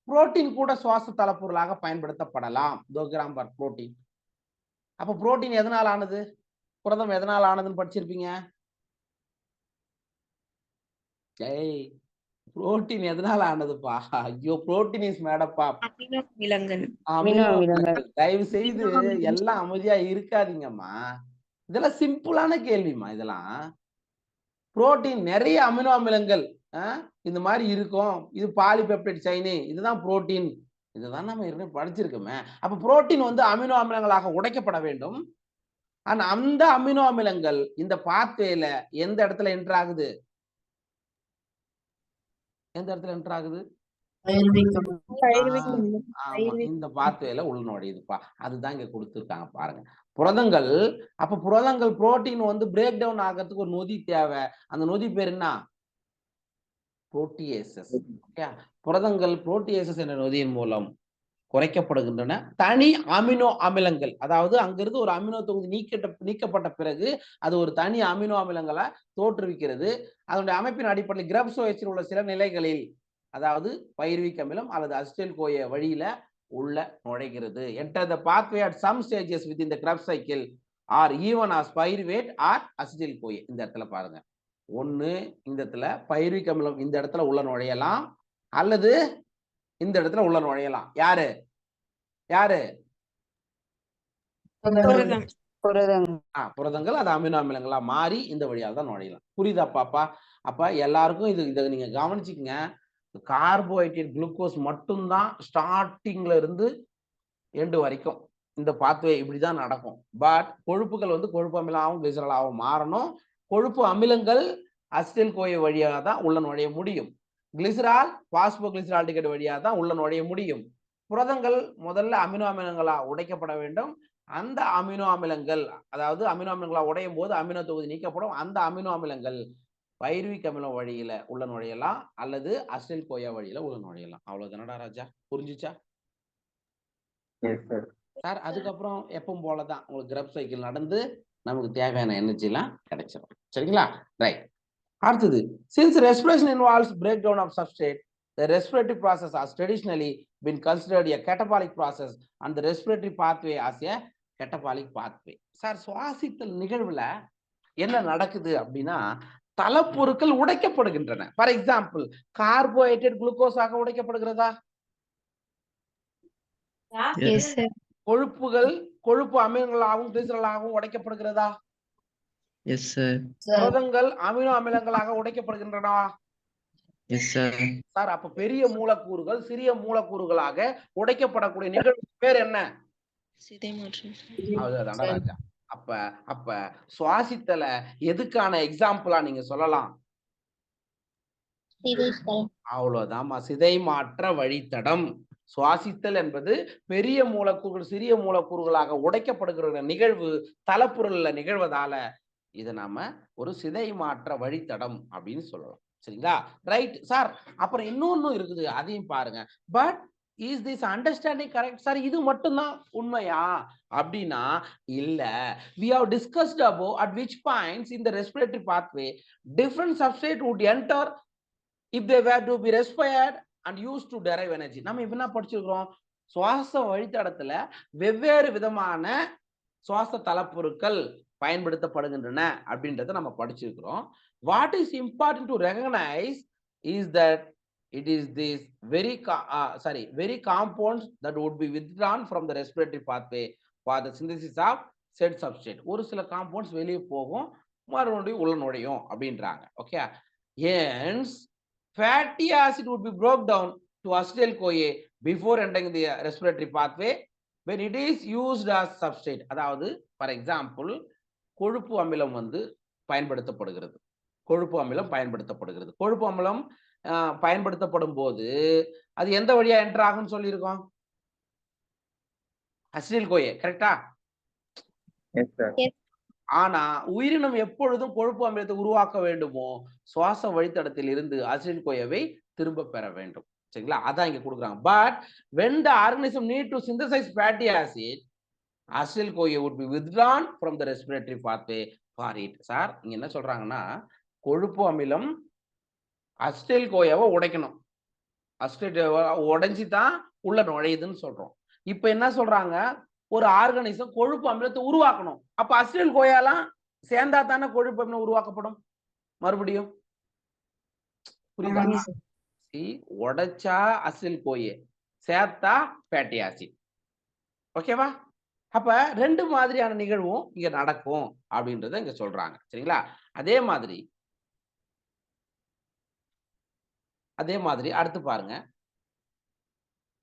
புரோட்டீன் கூட சுவாச தளப்பொருளாக பயன்படுத்தப்படலாம். புரோட்டீன். அப்ப புரோட்டீன் எதனால் ஆனது? புரதம் எதனால் ஆனதுன்னு படிச்சிருப்பீங்க. புரோட்டீன் எதனால ஆனதுப்பா? ஐயோ, protein is made up of amino அமிலங்கள். தயவு செய்து எல்லாம் அமைதியா இருக்காதீங்கம்மா. இதெல்லாம் சிம்பிளான கேள்விமா. இதெல்லாம் புரோட்டீன் நிறைய அமினோ அமிலங்கள் இந்த மாதிரி இருக்கும். இது பாலிபெப்டைட் செயின், இதுதான் புரோட்டீன். இதுதான் நம்ம ஏற்கனவே படிச்சிருக்கோமே. அப்ப புரோட்டீன் வந்து அமினோ அமிலங்களாக உடைக்கப்பட வேண்டும். ஆனா அந்த அமினோ அமிலங்கள் இந்த பாத்வேல எந்த இடத்துல என்டர் ஆகுது? எந்த இடத்துல என்டர் ஆகுது? இந்த பாத்வேல உள்ள நுழையுதுப்பா. அதுதான் இங்க கொடுத்துருக்காங்க பாருங்க. புரதங்கள். அப்ப புரதங்கள் புரோட்டீன் வந்து பிரேக் டவுன் ஆகிறதுக்கு ஒரு நொதி தேவை. அந்த நொதி பேர் என்ன? புரோட்டியேசஸ். புரதங்கள் புரோட்டியேசஸ் என்ற நொதியின் மூலம் குறைக்கப்படுகின்றன. தனி அமினோ அமிலங்கள், அதாவது அங்கிருந்து ஒரு அமினோ தொகுதி நீக்கப்பட்ட பிறகு அது ஒரு தனி அமினோ அமிலங்களை தோற்றுவிக்கிறது. அதனுடைய அமைப்பின் அடிப்படையில் கிரப்ஸ் OH உள்ள சில நிலைகளில், அதாவது பைருவிக் அமிலம் அல்லது அசிடைல் கோய வழியில உள்ள நுழைகிறது. Enter the pathway at some stages within the Krebs cycle or even as pyruvate or acetyl CoA. இந்த இடத்துல பாருங்க. ஒண்ணு இந்த இடத்துல பைருவிக் அமிலம் இந்த இடத்துல உள்ள நுழையலாம், அல்லது இந்த இடத்துல உள்ள நுழையலாம். யாரு புரதங்கள் அது அமினோ அமிலங்களா மாறி இந்த வழியால் தான் நுழையலாம். புரியுதா பாப்பா? அப்ப எல்லாருக்கும் இதை நீங்க கவனிச்சுக்கங்க. கார்போஹைட்ரேட் குளுக்கோஸ் மட்டும்தான் ஸ்டார்டிங்ல இருந்து எண்டு வரைக்கும் இந்த பாத்வே இப்படிதான் நடக்கும். பட் கொழுப்புகள் வந்து கொழுப்பு அமிலமாகவும் கிளிசராலாகவும் மாறணும். கொழுப்பு அமிலங்கள் அசிடைல் கோய வழியாக தான் உள்ள நுழைய முடியும். கிளிசரால் பாஸ்போ கிளிசரால்டிகைட் வழியாக தான் உள்ள நுழைய முடியும். புரதங்கள் முதல்ல அமினோ அமிலங்களா உடைக்கப்பட வேண்டும். அந்த அமினோ அமிலங்கள், அதாவது அமினோ அமிலங்களா உடையும் போது அமினோ தொகுதி நீக்கப்படும். அந்த அமினோ அமிலங்கள் பைருவிக் அமிலம் வழியில உள்ள நுழையலாம் அல்லது அசில் கோயா வழியில உள்ள நுழையலாம். அவ்வளவுதானடா ராஜா, புரிஞ்சுச்சா சார்? அதுக்கப்புறம் எப்பவும் போலதான் உங்களுக்கு கிரப் சைக்கிள் நடந்து நமக்கு தேவையான எனர்ஜி எல்லாம் கிடைச்சிடும். சரிங்களா? ரைட். அடுத்தது, since respiration involves breakdown of substrate, the respiratory process has traditionally been considered a catabolic process and the respiratory pathway as a catabolic pathway. Sir, சுவாசித்தல் நிகழ்வுல என்ன நடக்குது அப்படின்னா தலப்பொருட்கள் உடைக்கப்படுகின்றன. ஃபார் எக்ஸாம்பிள், கார்போஹைட்ரேட் குளுக்கோஸாக உடைக்கப்படுகிறதா? Yes, sir. கொழுப்புகள் கொழுப்பு அமிலங்களாகவும் கிளிசரலாகவும் உடைக்கப்படுகிறதா? Yes, sir. புரதங்கள் அமினோ அமிலங்களாக உடைக்கப்படுகின்றனவா? Yes, sir. சார், அப்ப பெரிய மூலக்கூறுகள் சிறிய மூலக்கூறுகளாக உடைக்கப்படக்கூடிய நிகழ்வு பேர் என்ன? சிதை மாற்றம். அவ்வளவுதான்டா ராஜா. அப்ப சுவாசித்தல எதுக்கான எக்ஸாம்பிளா நீங்க சொல்லலாம்? அவ்வளவுதான்மா, சிதை மாற்ற வழித்தடம். சுவாசித்தல் என்பது பெரிய மூலக்கூறுகள் சிறிய மூலக்கூறுகளாக உடைக்கப்படுகிற நிகழ்வு தலப்பொருள்ல நிகழ்வதால இதை நாம ஒரு சிதை மாற்ற வழித்தடம் அப்படின்னு சொல்லலாம். சரிங்களா? Right sir. அப்புறம் இன்னொன்னு இருக்குது, அதையும் பாருங்க. But is this understanding correct sir? இது மட்டும்தான் உண்மையா அப்படின்னா இல்ல. we have discussed above at which points in the respiratory pathway different substrate would enter if they were to be respired and used to derive energy. நம்ம இப்ப என்ன படிச்சிருக்கிறோம்? சுவாச வழித்தடத்துல வெவ்வேறு விதமான சுவாச தலப்பொருட்கள் பயன்படுத்தப்படுகின்றன அப்படின்றத நம்ம படிச்சிருக்கிறோம். What is important to recognise is that it is this very compounds that would be withdrawn from the respiratory pathway for the synthesis of said substrate. ஒரு சில காம்பவுண்ட்ஸ் வெளியே போகும், மறுபடியும் உள்ள நுழையும் அப்படின்றாங்க. Okay. hence fatty acid would be broke down to acetyl-CoA before entering the respiratory pathway when it is used as substrate. அதாவது for example, கொழுப்பு அமிலம் பயன்படுத்தப்படுகிறது. கொழுப்பு அமிலம் பயன்படுத்தப்படும் போது அது எந்த வழியா என்டர் ஆகும்னு சொல்லியிருக்கோம்? அசிடைல்-CoA. கரெக்டா? ஆனா உயிரினம் எப்பொழுதும் கொழுப்பு அமிலத்தை உருவாக்க வேண்டுமோ சுவாச வழித்தடத்தில் இருந்து அசிடைல்-CoAவை திரும்ப பெற வேண்டும். சரிங்களா? அதான் இங்க கொடுக்குறாங்க. But when the organism need to synthesize fatty acid, acetyl-CoA would be withdrawn from the respiratory pathway for it. Sir, இங்க என்ன சொல்றாங்கன்னா கொழுப்பு அமிலம் அசிடைல்-CoAவை உடைக்கணும். அசிடைல் உடைஞ்சி தான் உள்ள நுழையுதுன்னு சொல்றோம். இப்ப என்ன சொல்றாங்க? ஒரு ஆர்கானிசம் கொழுப்பு அமிலத்தை உருவாக்கணும். அப்ப அசிடைல்-CoAலாம் சேர்ந்தா தானே கொழுப்பு அமிலம் உருவாக்கப்படும் மறுபடியும். புரியுதா? உடைச்சா அசிடைல்-CoA, சேர்த்தா ஃபேட்டி ஆசிட். ஓகேவா? அப்ப ரெண்டு மாதிரியான நிகழ்வும் இங்க நடக்கும் அப்படின்றத இங்க சொல்றாங்க. சரிங்களா? அதே மாதிரி அடுத்து பாருங்க.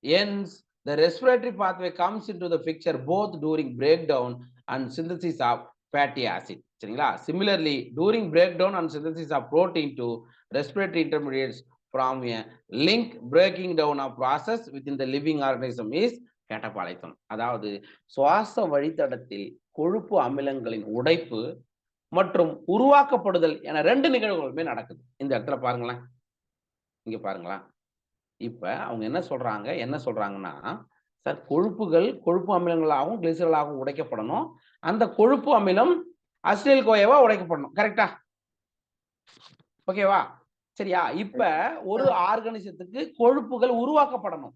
hence the respiratory pathway comes into the picture both during breakdown and synthesis of fatty acid. சரிங்களா? similarly during breakdown and synthesis of protein to respiratory intermediates from a link breaking down of process within the living organism is catabolism. அதாவது சுவாச வழித்தடத்தில் கொழுப்பு அமிலங்களின் உடைப்பு மற்றும் உருவாக்கப்படுதல் என ரெண்டு நிகழ்வுகளுமே நடக்குது. இந்த இடத்துல பாருங்களேன், இங்க பாருங்களா. இப்ப அவங்க என்ன சொல்றாங்கன்னா சார், கொழுப்பு அமிலங்களாகவும் கிளிசரலாகவும் உடைக்கப்படணும். அந்த கொழுப்பு அமிலம் அசிடைல்-CoAவா உடைக்கப்படணும். கரெக்டா? ஓகேவா? சரியா? இப்ப ஒரு ஆர்கானிசத்துக்கு கொழுப்புகள் உருவாக்கப்படணும்,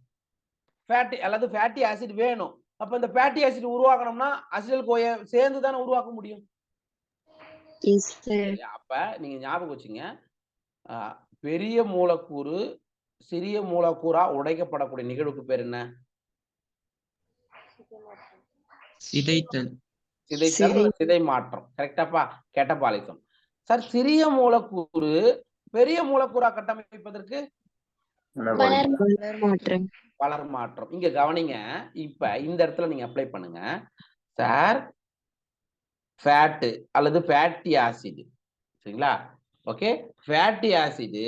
ஃபேட்டி அல்லது ஃபேட்டி ஆசிட் வேணும். அப்ப இந்த ஃபேட்டி ஆசிட் உருவாக்கணும்னா அசிடைல்-CoA சேர்ந்து தானே உருவாக்க முடியும். அப்ப நீங்க ஞாபகம் வச்சுங்க, பெரிய மூலக்கூறு சிறிய மூலக்கூறா உடைக்கப்படக்கூடிய நிகழ்வுக்கு பேர் என்ன? சிதை மாற்றம். கரெக்டாப்பா? கேட்டபாலிசம். சார், சிறிய மூலக்கூறு பெரிய மூலக்கூறா கட்டமைப்பதற்கு வளர் மாற்றம். இங்க கவனிங்க. இப்ப இந்த இடத்துல நீங்க அப்ளை பண்ணுங்க சார். ஃபேட் அல்லது ஃபேட்டி ஆசிட். சரிங்களா? ஓகே. ஃபேட்டி ஆசிட்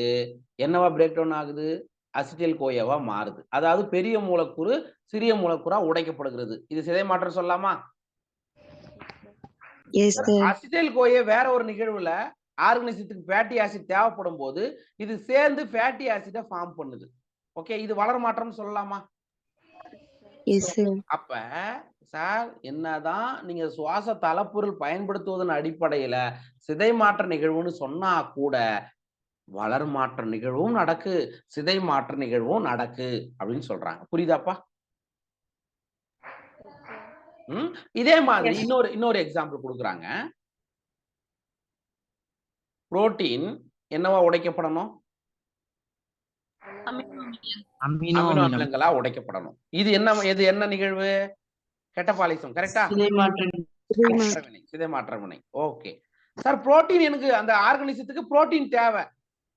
என்னவா பிரேக் டவுன் ஆகுது? அசிடைல்-CoAவா மாறுது. அதாவது பெரிய மூலக்கூறு சிறிய மூலக்கூறா உடைக்கப்படுகிறது. இது சிதை மாற்றம் சொல்லலாமா? Yes, sir. அசிடைல் கோயே வேற ஒரு நிகழ்வுல ஆர்கானிசத்துக்கு ஃபேட்டி ஆசிட் தேவைப்படும் போது இது சேர்ந்து ஃபேட்டி ஆசிட ஃபார்ம் பண்ணுது. ஓகே, இது வளர் மாற்றம் சொல்லலாமா? Yes, sir. அப்ப சார் என்னதான் நீங்க சுவாச தலப்பொருள் பயன்படுத்துவதன் அடிப்படையில சிதை மாற்ற நிகழ்வுன்னு சொன்னா கூட வளர் மாற்ற நிகழ்வும் நடக்கு, சிதை மாற்ற நிகழ்வும் நடக்கு அப்படின்னு சொல்றாங்க. புரியுதாப்பா? இதே மாதிரி இன்னொரு எக்ஸாம்பிள் கொடுக்குறாங்க. புரோட்டீன் என்னவா உடைக்கப்படணும்? அமினோ அமிலங்களா உடைக்கப்படணும். இது என்ன நிகழ்வு? கெட்டபாலிசம். கரெக்டா? சிதை மாற்ற வினை. ஓகே சார், புரோட்டீன் எனக்கு அந்த ஆர்கானிசத்துக்கு புரோட்டீன் தேவை.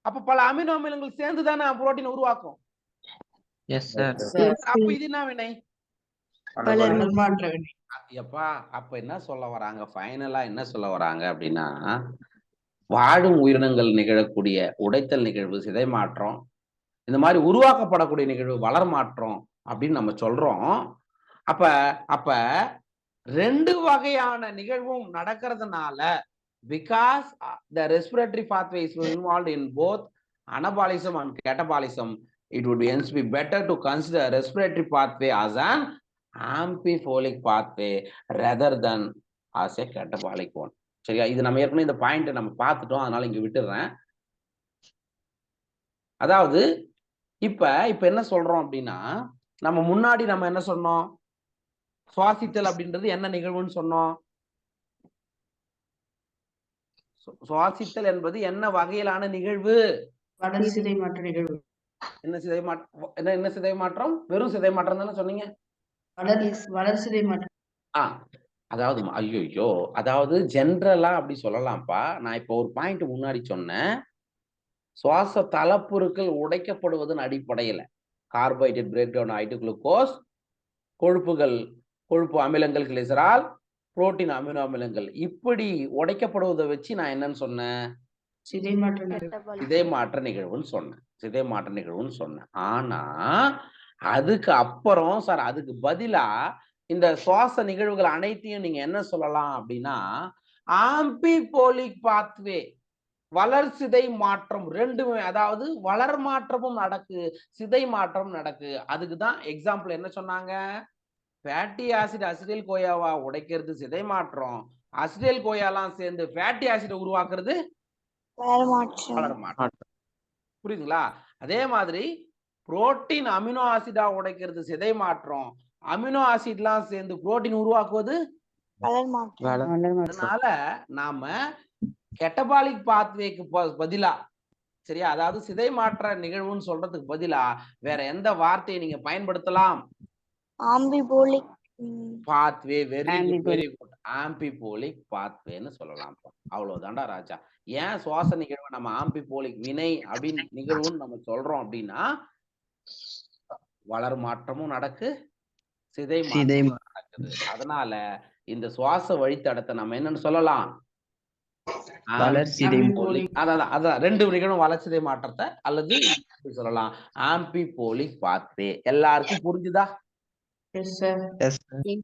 அப்ப பல அமினோ அமிலங்கள் சேர்ந்து தானே புரோட்டீன் உருவாக்கும். Yes sir. அப்ப இது என்ன வினை? வளர் மாற்ற வினை. எப்பா அப்ப என்ன சொல்ல வராங்க? ஃபைனலா என்ன சொல்ல வராங்க அப்படின்னா, வாழும் உயிரினங்கள் நிகழக்கூடிய உடைத்தல் நிகழ்வு சிதை மாற்றம், இந்த மாதிரி உருவாக்கப்படக்கூடிய நிகழ்வு வளர் மாற்றம் அப்படின்னு நம்ம சொல்றோம். அப்ப ரெண்டு வகையான நிகழ்வும் நடக்கிறதுனால, because the respiratory pathway is involved in both anabolism and catabolism, it would hence be better to consider respiratory pathway as an amphipholic pathway rather than as a catabolic one. சரியா? இது நம்ம ஏற்கனவே இந்த பாயிண்ட் நம்ம பார்த்துட்டோம், அதனால இங்க விட்டுறேன். அதாவது இப்ப என்ன சொல்றோம் அப்படின்னா, நம்ம முன்னாடி நம்ம என்ன சொன்னோம்? சுவாசித்தல் அப்படின்றது என்ன நிகழ்வுன்னு சொன்னோம்? சுவாசித்தல் என்பது என்ன வகையிலான நிகழ்வு? வளர் சிதை மாற்ற நிகழ்வு. என்ன சிதை மாற்றம்? என்ன சிதை மாற்றம்? வெறும் சிதை மாற்றம் தானே சொன்னீங்க? வளர் சிதை மாற்றம். அதாவது ஐயோ, அதாவது ஜென்ரலா அப்படி சொல்லலாம்ப்பா. நான் இப்ப ஒரு பாயிண்ட் முன்னாடி சொன்னேன். சுவாச தலப்புருக்கள் உடைக்கப்படுவதன் அடிப்படையில கார்போஹைட்ரேட் பிரேக் டவுன் ஆயிட்டு குளுக்கோஸ், கொழுப்பு அமிலங்கள் கிளிசரால், புரோட்டீன் அமினோ அமிலங்கள் இப்படி உடைக்கப்படுவதை வச்சு நான் என்னன்னு சொன்னேன்? சிதை மாற்ற நிகழ்வுன்னு சொன்னேன். ஆனா அதுக்கு அப்புறம் சார், அதுக்கு பதிலா இந்த சுவாச நிகழ்வுகள் அனைத்தையும் நீங்க என்ன சொல்லலாம் அப்படின்னா, ஆம்பிபோலிக் பாத்வே, வளர் சிதை மாற்றம் ரெண்டுமே, அதாவது வளர் மாற்றமும் நடக்கு, சிதை மாற்றம் நடக்கு. அதுக்குதான் எக்ஸாம்பிள் என்ன சொன்னாங்க? ஃபேட்டி ஆசிட் அசிடைல் கோயாவா உடைக்கிறது சிதை மாற்றம், அசிடைல் கோயாலாம் சேர்ந்து ஃபேட்டி ஆசிட் உருவாக்குறது வளர் மாற்றம். புரியுதுங்களா? அதே மாதிரி புரோட்டீன் அமினோ ஆசிடா உடைக்கிறது சிதை மாற்றம், அமினோ ஆசிட்லாம் சேர்ந்து புரோட்டீன் உருவாக்குவது வளர் மாற்றம். அதனால நாம கெட்டபாலிக் பாத்வேக்கு பதிலா, சரியா, அதாவது சிதை மாற்ற நிகழ்வுன்னு சொல்றதுக்கு பதிலா வேற எந்த வார்த்தையை நீங்க பயன்படுத்தலாம்? Amphibolic pathway. Very good. Amphibolic பாத்வேன்னு சொல்லலாம். அவ்வளவுதான்டா ராஜா. ஏன் சுவாச நிகழ்வு நம்ம ஆம்பிபோலிக் வினை அப்படின்னு நிகழ்வுன்னு நம்ம சொல்றோம் அப்படின்னா, வளர் மாற்றமும் நடக்கு, சிதை மாற்றமும் நடக்குது. அதனால இந்த சுவாச வழித்தடத்தை நம்ம என்னன்னு சொல்லலாம்? அதான் ரெண்டு நிகழும் வளர்ச்சிதை மாற்றத்தை அல்லது சொல்லலாம் ஆம்பிபோலிக் பாத்வே. எல்லாருக்கும் புரிஞ்சுதா?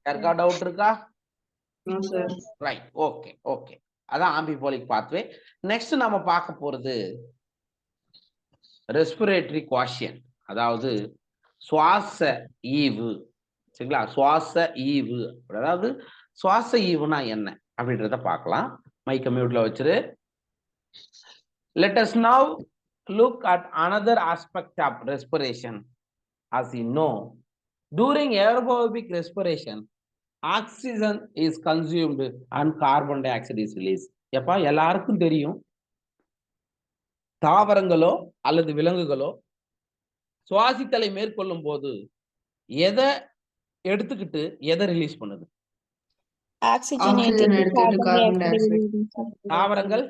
யாருக்கா டவுட் இருக்கா? Right, okay. அதான் ஆம்பிபோலிக் பாத்வே. நெக்ஸ்ட் நம்ம பார்க்க போறது ரெஸ்பிரேட்டரி குவாஷியன்ட், அதாவது சுவாச ஈவு. சரிங்களா? சுவாச ஈவு, அதாவது சுவாச ஈவுனா என்ன அப்படின்றத பார்க்கலாம். மைக்க மியூட்ல வச்சிரு. Let us now look at another aspect of respiration. As you know, during aerobic respiration, oxygen is consumed and carbon dioxide is released. எப்பா எல்லாருக்கும் தெரியும், தாவரங்களோ அல்லது விலங்குகளோ சுவாசித்தலை மேற்கொள்ளும் போது எதை எடுத்துக்கிட்டு எதை ரிலீஸ் பண்ணுது? தாவரங்கள்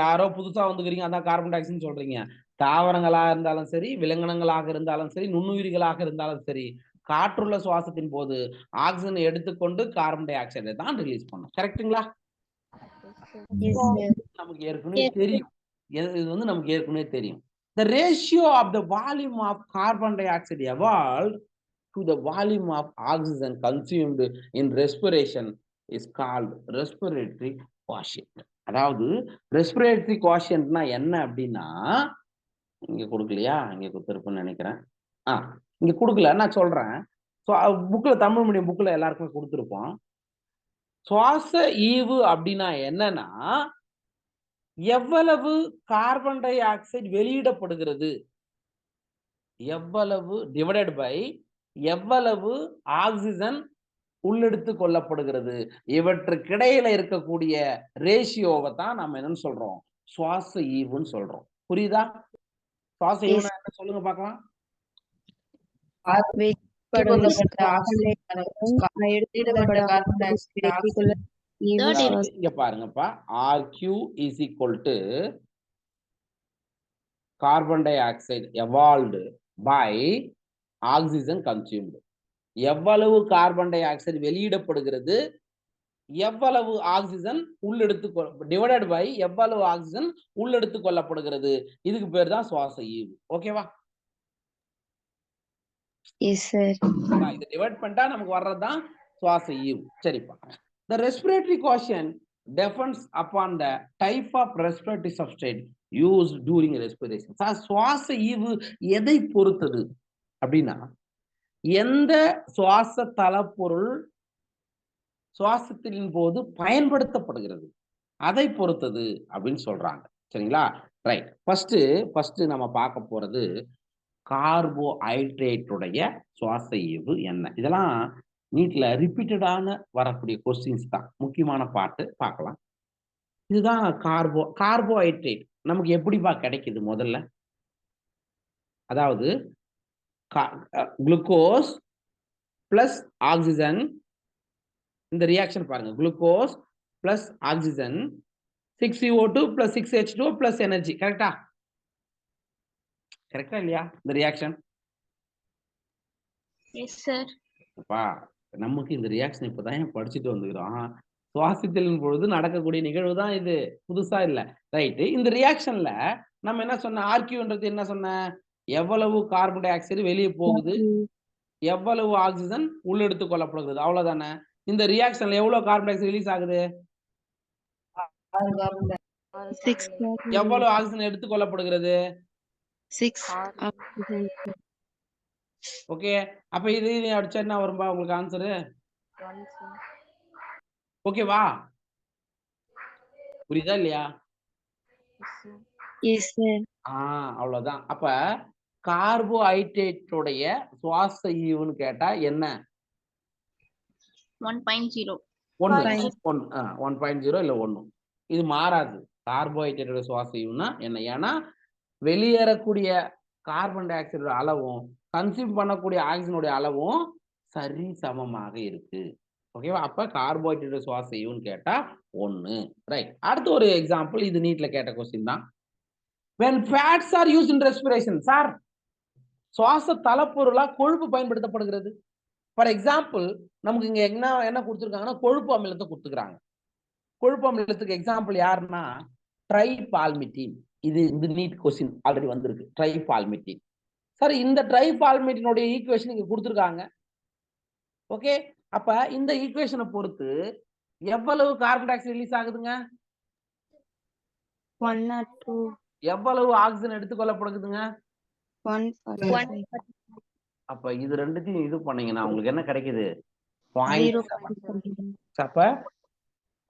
யாரோ புதுசா வந்துக்கிறீங்க, அதான் கார்பன் டை ஆக்சைடு சொல்றீங்க. தாவரங்களா இருந்தாலும் சரி, விலங்கினங்களாக இருந்தாலும் சரி, நுண்ணுயிரிகளாக இருந்தாலும் சரி, காற்றுள்ள சுவாசத்தின் போது ஆக்சிஜன் எடுத்துக்கொண்டு கார்பன் டை ஆக்சைடை தான் ரிலீஸ் பண்ணும். கரெக்டுங்களா? நமக்கு ஏற்கனவே தெரியும். இது வந்து நமக்கு ஏற்கனவே தெரியும். The ratio of the volume of carbon dioxide evolved to the volume of oxygen consumed in respiration is called respiratory quotient. அதாவது ரெஸ்பிரேட்டரி குவாஷியன்ட்னா என்ன அப்படின்னா, இங்க கொடுக்கலையா, இங்க கொடுத்துருப்பேன்னு நினைக்கிறேன். இங்க கொடுக்கல, நான் சொல்றேன். புக்ல தமிழ் மீடியம் புக்ல எல்லாருக்குமே கொடுத்துருப்போம். சுவாச ஈவு அப்படின்னா என்னன்னா, எவ்வளவு கார்பன் டை ஆக்சைடு வெளியிடப்படுகிறது, எவ்வளவு டிவைடட் பை எவ்வளவு ஆக்சிஜன் உள்ளெடுத்து கொள்ளப்படுகிறது, இவற்றுக்கிடையில இருக்கக்கூடிய ரேஷியோவை தான் நம்ம என்னன்னு சொல்றோம், சுவாச ஈவுன்னு சொல்றோம். புரியுதா? சுவாச ஈவுனா என்ன சொல்லுங்க பார்க்கலாம். இங்க பாருங்கப்பா, RQ is equal to carbon dioxide evolved by oxygen consumed. எவ்வளவு கார்பன் டை ஆக்சைடு வெளியிடப்படுகிறது, எவ்வளவு ஆக்சிஜன் உள்ளெடுத்து டிவைடட் பை எவ்வளவு ஆக்சிஜன் உள்ளெடுத்து கொள்ளப்படுகிறது, இதுக்கு பேர் தான் சுவாச ஈவு. ஓகேவா? இது டிவைட் பண்ணிட்டா நமக்கு வர்றதுதான் சுவாச ஈவு. சரிப்பா. The respiratory quotient depends upon the type of respiratory substrate used during respiration. சுவாச ஈவு எதை பொறுத்தது அப்படின்னா, எந்த சுவாச தளப்பொருள் சுவாசத்தின் போது பயன்படுத்தப்படுகிறது அதை பொறுத்தது அப்படின்னு சொல்றாங்க. சரிங்களா? ரைட். ஃபர்ஸ்ட் நம்ம பார்க்க போறது கார்போஹைட்ரேட்டுடைய சுவாச ஈவு என்ன. இதெல்லாம் நீட்ல ரிப்பீட்டடான வரக்கூடிய கொஸ்டின்ஸ் தான். முக்கியமான பாட்டு பார்க்கலாம். இதுதான் கார்போஹைட்ரேட் நமக்கு எப்படிப்பா கிடைக்குது முதல்ல. அதாவது குளுக்கோஸ் பிளஸ் ஆக்சிஜன், இந்த ரியாக்ஷன் பாருங்க, glucose plus oxygen 6CO2 plus 6H2 plus energy. கரெக்டா? கரெக்டா இல்லையா இந்த ரியாக்ஷன்? Yes sir. அப்பா நமக்கு இந்த ரியாக்ஷன் இப்பதான் படிச்சுட்டு வந்துக்கிறோம். சுவாசித்தலின் பொழுது நடக்கக்கூடிய நிகழ்வு தான் இது, புதுசா இல்ல. ரைட்டு. இந்த ரியாக்ஷன்ல நம்ம என்ன சொன்ன, ஆர்கியூன்றது என்ன சொன்ன, எவ்வளவு கார்பன் டை ஆக்சைடு வெளியே போகுது, எவ்வளவு ஆக்சிஜன் உள்ளெடுத்து கொள்ளப்படுகிறது, அவ்வளவுதானே. இந்த ரியாக்ஷன்ல எவ்வளவு கார்பன் டை ஆக்சைடு ரிலீஸ் ஆகுது, எவ்வளவு ஆக்சிஜன் எடுத்துக் கொள்ளப்படுகிறது, 6. ஓகே. அப்ப இது அடிச்சா என்ன வரும்பா உங்களுக்கு ஆன்சரு? ஓகேவா? புரியுதா இல்லையா? அவ்வளவுதான். அப்ப கார்போஹைட்ரேட்டுடைய சுவாச ஈவுன்னு கேட்டா என்ன? 1.0 1.0 இல்ல 1. இது மாறாது. கார்போஹைட்ரேட்டோட சுவாச ஈவுனா என்ன? ஏன்னா வெளியேறக்கூடிய கார்பன் டை ஆக்சைடோட அளவும் கன்சியூம் பண்ணக்கூடிய ஆக்சிஜனுடைய அளவும் சரி சமமாக இருக்கு. ஓகேவா? அப்ப கார்போஹைட்ரேட் சுவாச ஈவுன்னு கேட்டா 1. ரைட். அடுத்து ஒரு எக்ஸாம்பிள், இது நீட்ல கேட்ட கொஸ்டின் தான். when fats are used in respiration, sir சுவாச தளப்பொருளா கொழுப்பு பயன்படுத்தப்படுகிறது. ஃபார் எக்ஸாம்பிள் நமக்கு இங்க என்ன கொடுத்துருக்காங்கன்னா கொழுப்பு அமிலத்தை கொடுத்துக்கிறாங்க. கொழுப்பு அமிலத்துக்கு எக்ஸாம்பிள் யாருன்னா ட்ரைபால்மிட்டின். இது இந்த நீட் கொஸ்டின் ஆல்ரெடி வந்திருக்கு. ட்ரைபால்மிட்டின். சார் இந்த ட்ரைபால்மிட்டினுடைய ஈக்குவேஷன் இங்க கொடுத்துருக்காங்க. ஓகே. அப்ப இந்த ஈக்குவேஷனை பொறுத்து எவ்வளவு கார்பன் டை ஆக்சைடு ரிலீஸ் ஆகுதுங்க, 1 or 2. எவ்வளவு ஆக்சிஜன் எடுத்துக்கொள்ளப்படுதுங்க, 1. அப்ப இது ரெண்டுத்தையும் இது பண்ணீங்கன்னா உங்களுக்கு என்ன கிடைக்குது, 0. அப்ப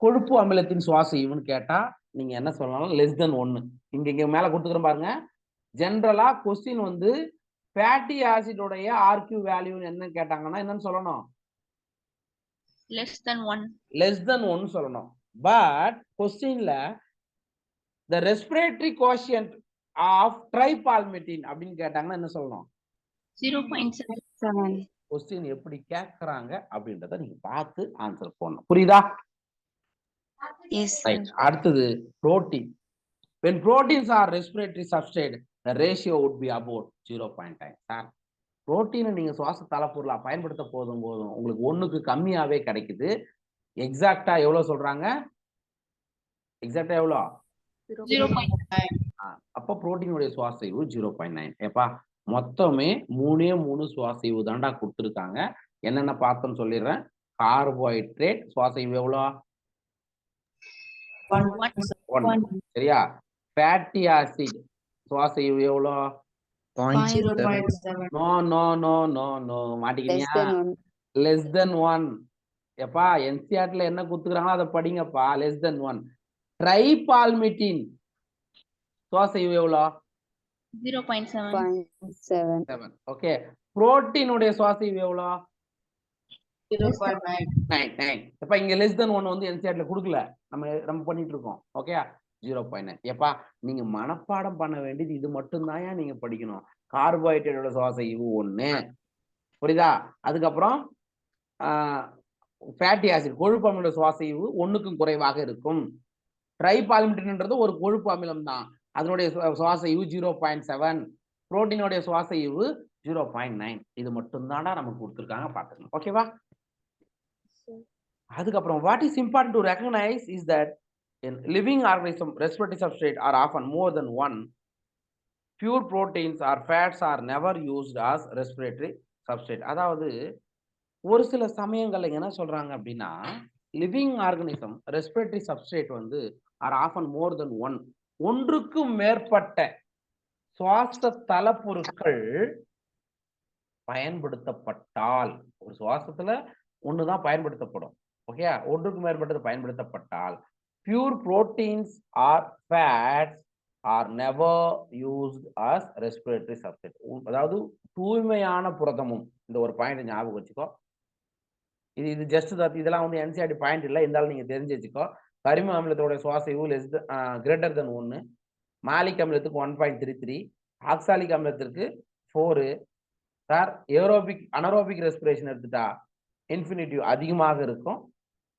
கொழுப்பு அமிலத்தின் சுவாச ஈவுன்னு கேட்டா நீங்க என்ன சொல்லலாம், <1. இங்க மேல கொடுத்துக்கிறோம் பாருங்க. ஜெனரலா கொஸ்டின் வந்து ஃபேட்டி ஆசிடோடைய ஆர்கியூ வேல்யூ என்னன்னு கேட்டாங்கன்னா என்னன்னு சொல்லணும், less than 1 சொல்லணும். பட் கொஸ்டின்ல the respiratory quotient of tripalmitin அப்படின்னு கேட்டாங்கன்னா என்ன சொல்லணும், 0.7. கொஸ்டின் எப்படி கேட்கறாங்க அப்படின்றத நீங்க பார்த்து ஆன்சர் பண்ணணும். புரியுதா? அடுத்தது protein. when proteins are respiratory substrate the ratio would be about 0.9. Sir புரோட்டீனை நீங்க சுவாச தளப்பொருளா பயன்படுத்த போதும் உங்களுக்கு 1க்கு கம்மியாவே கிடைக்குது. எக்ஸாக்டா எவ்வளவு சொல்றாங்க, எக்ஸாக்டா எவ்வளவு, 0.9. அப்ப புரோட்டீனுடைய சுவாச ஈவு 0.9. ஏப்பா மொத்தமே 3 சுவாச ஈவு தாண்டா கொடுத்துருக்காங்க. என்னென்ன பார்த்தோம்னு சொல்லிடுறேன். கார்போஹைட்ரேட் சுவாச ஈவு எவ்வளோ? 1. சரியா? ஃபேட்டி ஆசிட் சுவாச ஈவு எவ்வளோ? 0.7. No no no no no மாட்டிக்கினியா? Less than 1. எப்பா என்சிஆர்ல என்ன கொடுத்துக்கிறாங்களோ அதை படிங்கப்பா. Less than 1. ட்ரைபால்மிட்டின் சுவாச ஈவு எவ்வளோ? 0.7. ஓகே. புரோட்டீனுடைய சுவாச ஈவு எவ்வளோ? 0.9. எப்ப இங்க லெஸ் தென் 1 வந்து என்சிஆர்ல கொடுக்கல. நம்ம பண்ணிட்டு இருக்கோம். ஓகே. 0.9. எப்பா நீங்க மனப்பாடம் பண்ண வேண்டியது இது மட்டும் தான் நீங்க படிக்கணும். கார்போஹைட்ரேட்டோட சுவாச ஈவு 1. புரியுதா? அதுக்கப்புறம் ஃபேட்டி ஆசிட் கொழுப்பு அமிலோட சுவாச ஈவு 1க்கும் குறைவாக இருக்கும். ட்ரைபால்மிட்டின்ன்றது ஒரு கொழுப்பு அமிலம் தான். அதனுடைய சுவாச ஈவு 0.7. புரோட்டீனுடைய சுவாச ஈவு 0.9. இது மட்டும் தான்டா நமக்கு கொடுத்துருக்காங்க, பார்த்துக்கணும். ஓகேவா? அதுக்கப்புறம் what is important to recognize is that in living organism respiratory substrate are often more than one. Pure proteins or fats are never used as respiratory substrate. அதாவது ஒரு சில சமயங்கள்ல என்ன சொல்றாங்க அப்படின்னா, லிவிங் ஆர்கனிசம் ரெஸ்பிரேட்டரி சப்ஸ்ட்ரேட் வந்து are often மோர் தென் 1. ஒன்றுக்கும் மேற்பட்ட சுவாச தளப்பொருட்கள் பயன்படுத்தப்பட்டால், ஒரு சுவாசத்துல ஒண்ணுதான் பயன்படுத்தப்படும். ஓகே. ஒன்றுக்கும் மேற்பட்டது பயன்படுத்தப்பட்டால் pure proteins or fats are never used as respiratory substrate. அதாவது தூய்மையான புரதமும், இந்த ஒரு பாயிண்ட் ஞாபகம் வச்சுக்கோ. இது ஜஸ்ட் இதெல்லாம் வந்து என்சிஆர்டி பாயிண்ட் இல்லை, இருந்தாலும் நீங்க தெரிஞ்சு வச்சுக்கோ. கரிம அமிலத்தோட சுவாச ஈவு கிரேட்டர் தென் 1. மாலிக் அமிலத்துக்கு 1.33. ஆக்சாலிக் அமிலத்திற்கு 4. சார் அனரோபிக் ரெஸ்பிரேஷன் எடுத்துட்டா இன்ஃபினிட்டிவ் அதிகமாக இருக்கும்.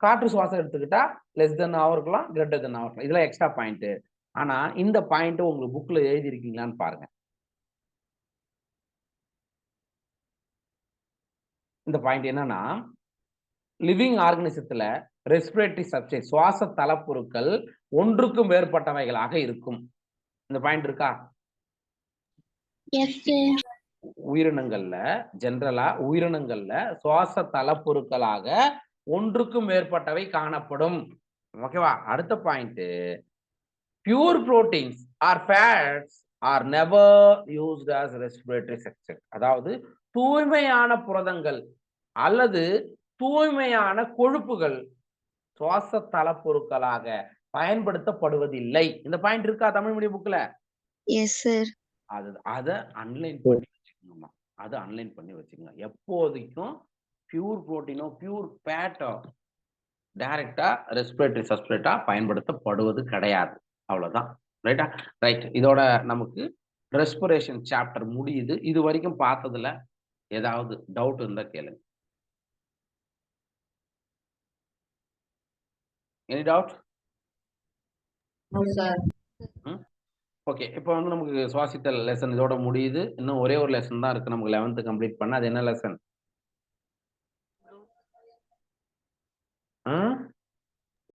காற்று சுவாசம் எடுத்துக்கிட்டா லெஸ் தென் இருக்கலாம், கிரேட்டர் தென் இருக்கலாம். இதெல்லாம் எக்ஸ்ட்ரா பாயிண்ட். ஆனா இந்த பாயிண்ட் உங்களுக்கு புக்ல எழுதி இருக்கீங்களான்னு பாருங்க. இந்த பாயிண்ட் என்னன்னா, லிவிங் ஆர்கனிசத்துல ரெஸ்பிரேட்டரி சப்ஸ்ட்ரேட் சுவாச தளப்பொருட்கள் ஒன்றுக்கும் மேற்பட்டவைகளாக இருக்கும். இந்த பாயிண்ட் இருக்கா? உயிரினங்கள்ல ஜெனரலா உயிரினங்கள்ல சுவாச தளப்பொருட்களாக ஒன்றுக்கும் மேற்பட்டவை காணப்படும். ஓகேவா? அடுத்த point, pure proteins or fats are never used as respiratory substrate. அதாவது தூய்மையான புரதங்கள் அல்லது தூய்மையான கொழுப்புகள் சுவாச தளப்பொருட்களாக பயன்படுத்தப்படுவதில்லை. இந்த பாயிண்ட் இருக்கா தமிழ் மீடியம் புக்ல? Yes, sir. அதை அன்லைன் பண்ணி வச்சுக்கணுமா? அதை அன்லைன் பண்ணி வச்சுக்கணும். எப்போதைக்கும் பியூர் புரோட்டீனோ பியூர் ஃபேட்டோ டைரக்டா ரெஸ்பிரேட்டரி சப்ஸ்ட்ரேட்டா பயன்படுத்தப்படுவது கிடையாது. அவ்வளவுதான். ரைட்டா? ரைட். இதோட நமக்கு ரெஸ்பிரேஷன் சாப்டர் முடியுது. இது வரைக்கும் பார்த்ததுல ஏதாவது டவுட் இருந்தா கேளுங்க. Any doubt? No, sir. Okay. இப்போ வந்து நமக்கு சுவாசித்தல் லெசன் இதோட முடியுது. இன்னும் ஒரே ஒரு லெசன் தான் இருக்கு நமக்கு 11th கம்ப்ளீட் பண்ண. அது என்ன லெசன்?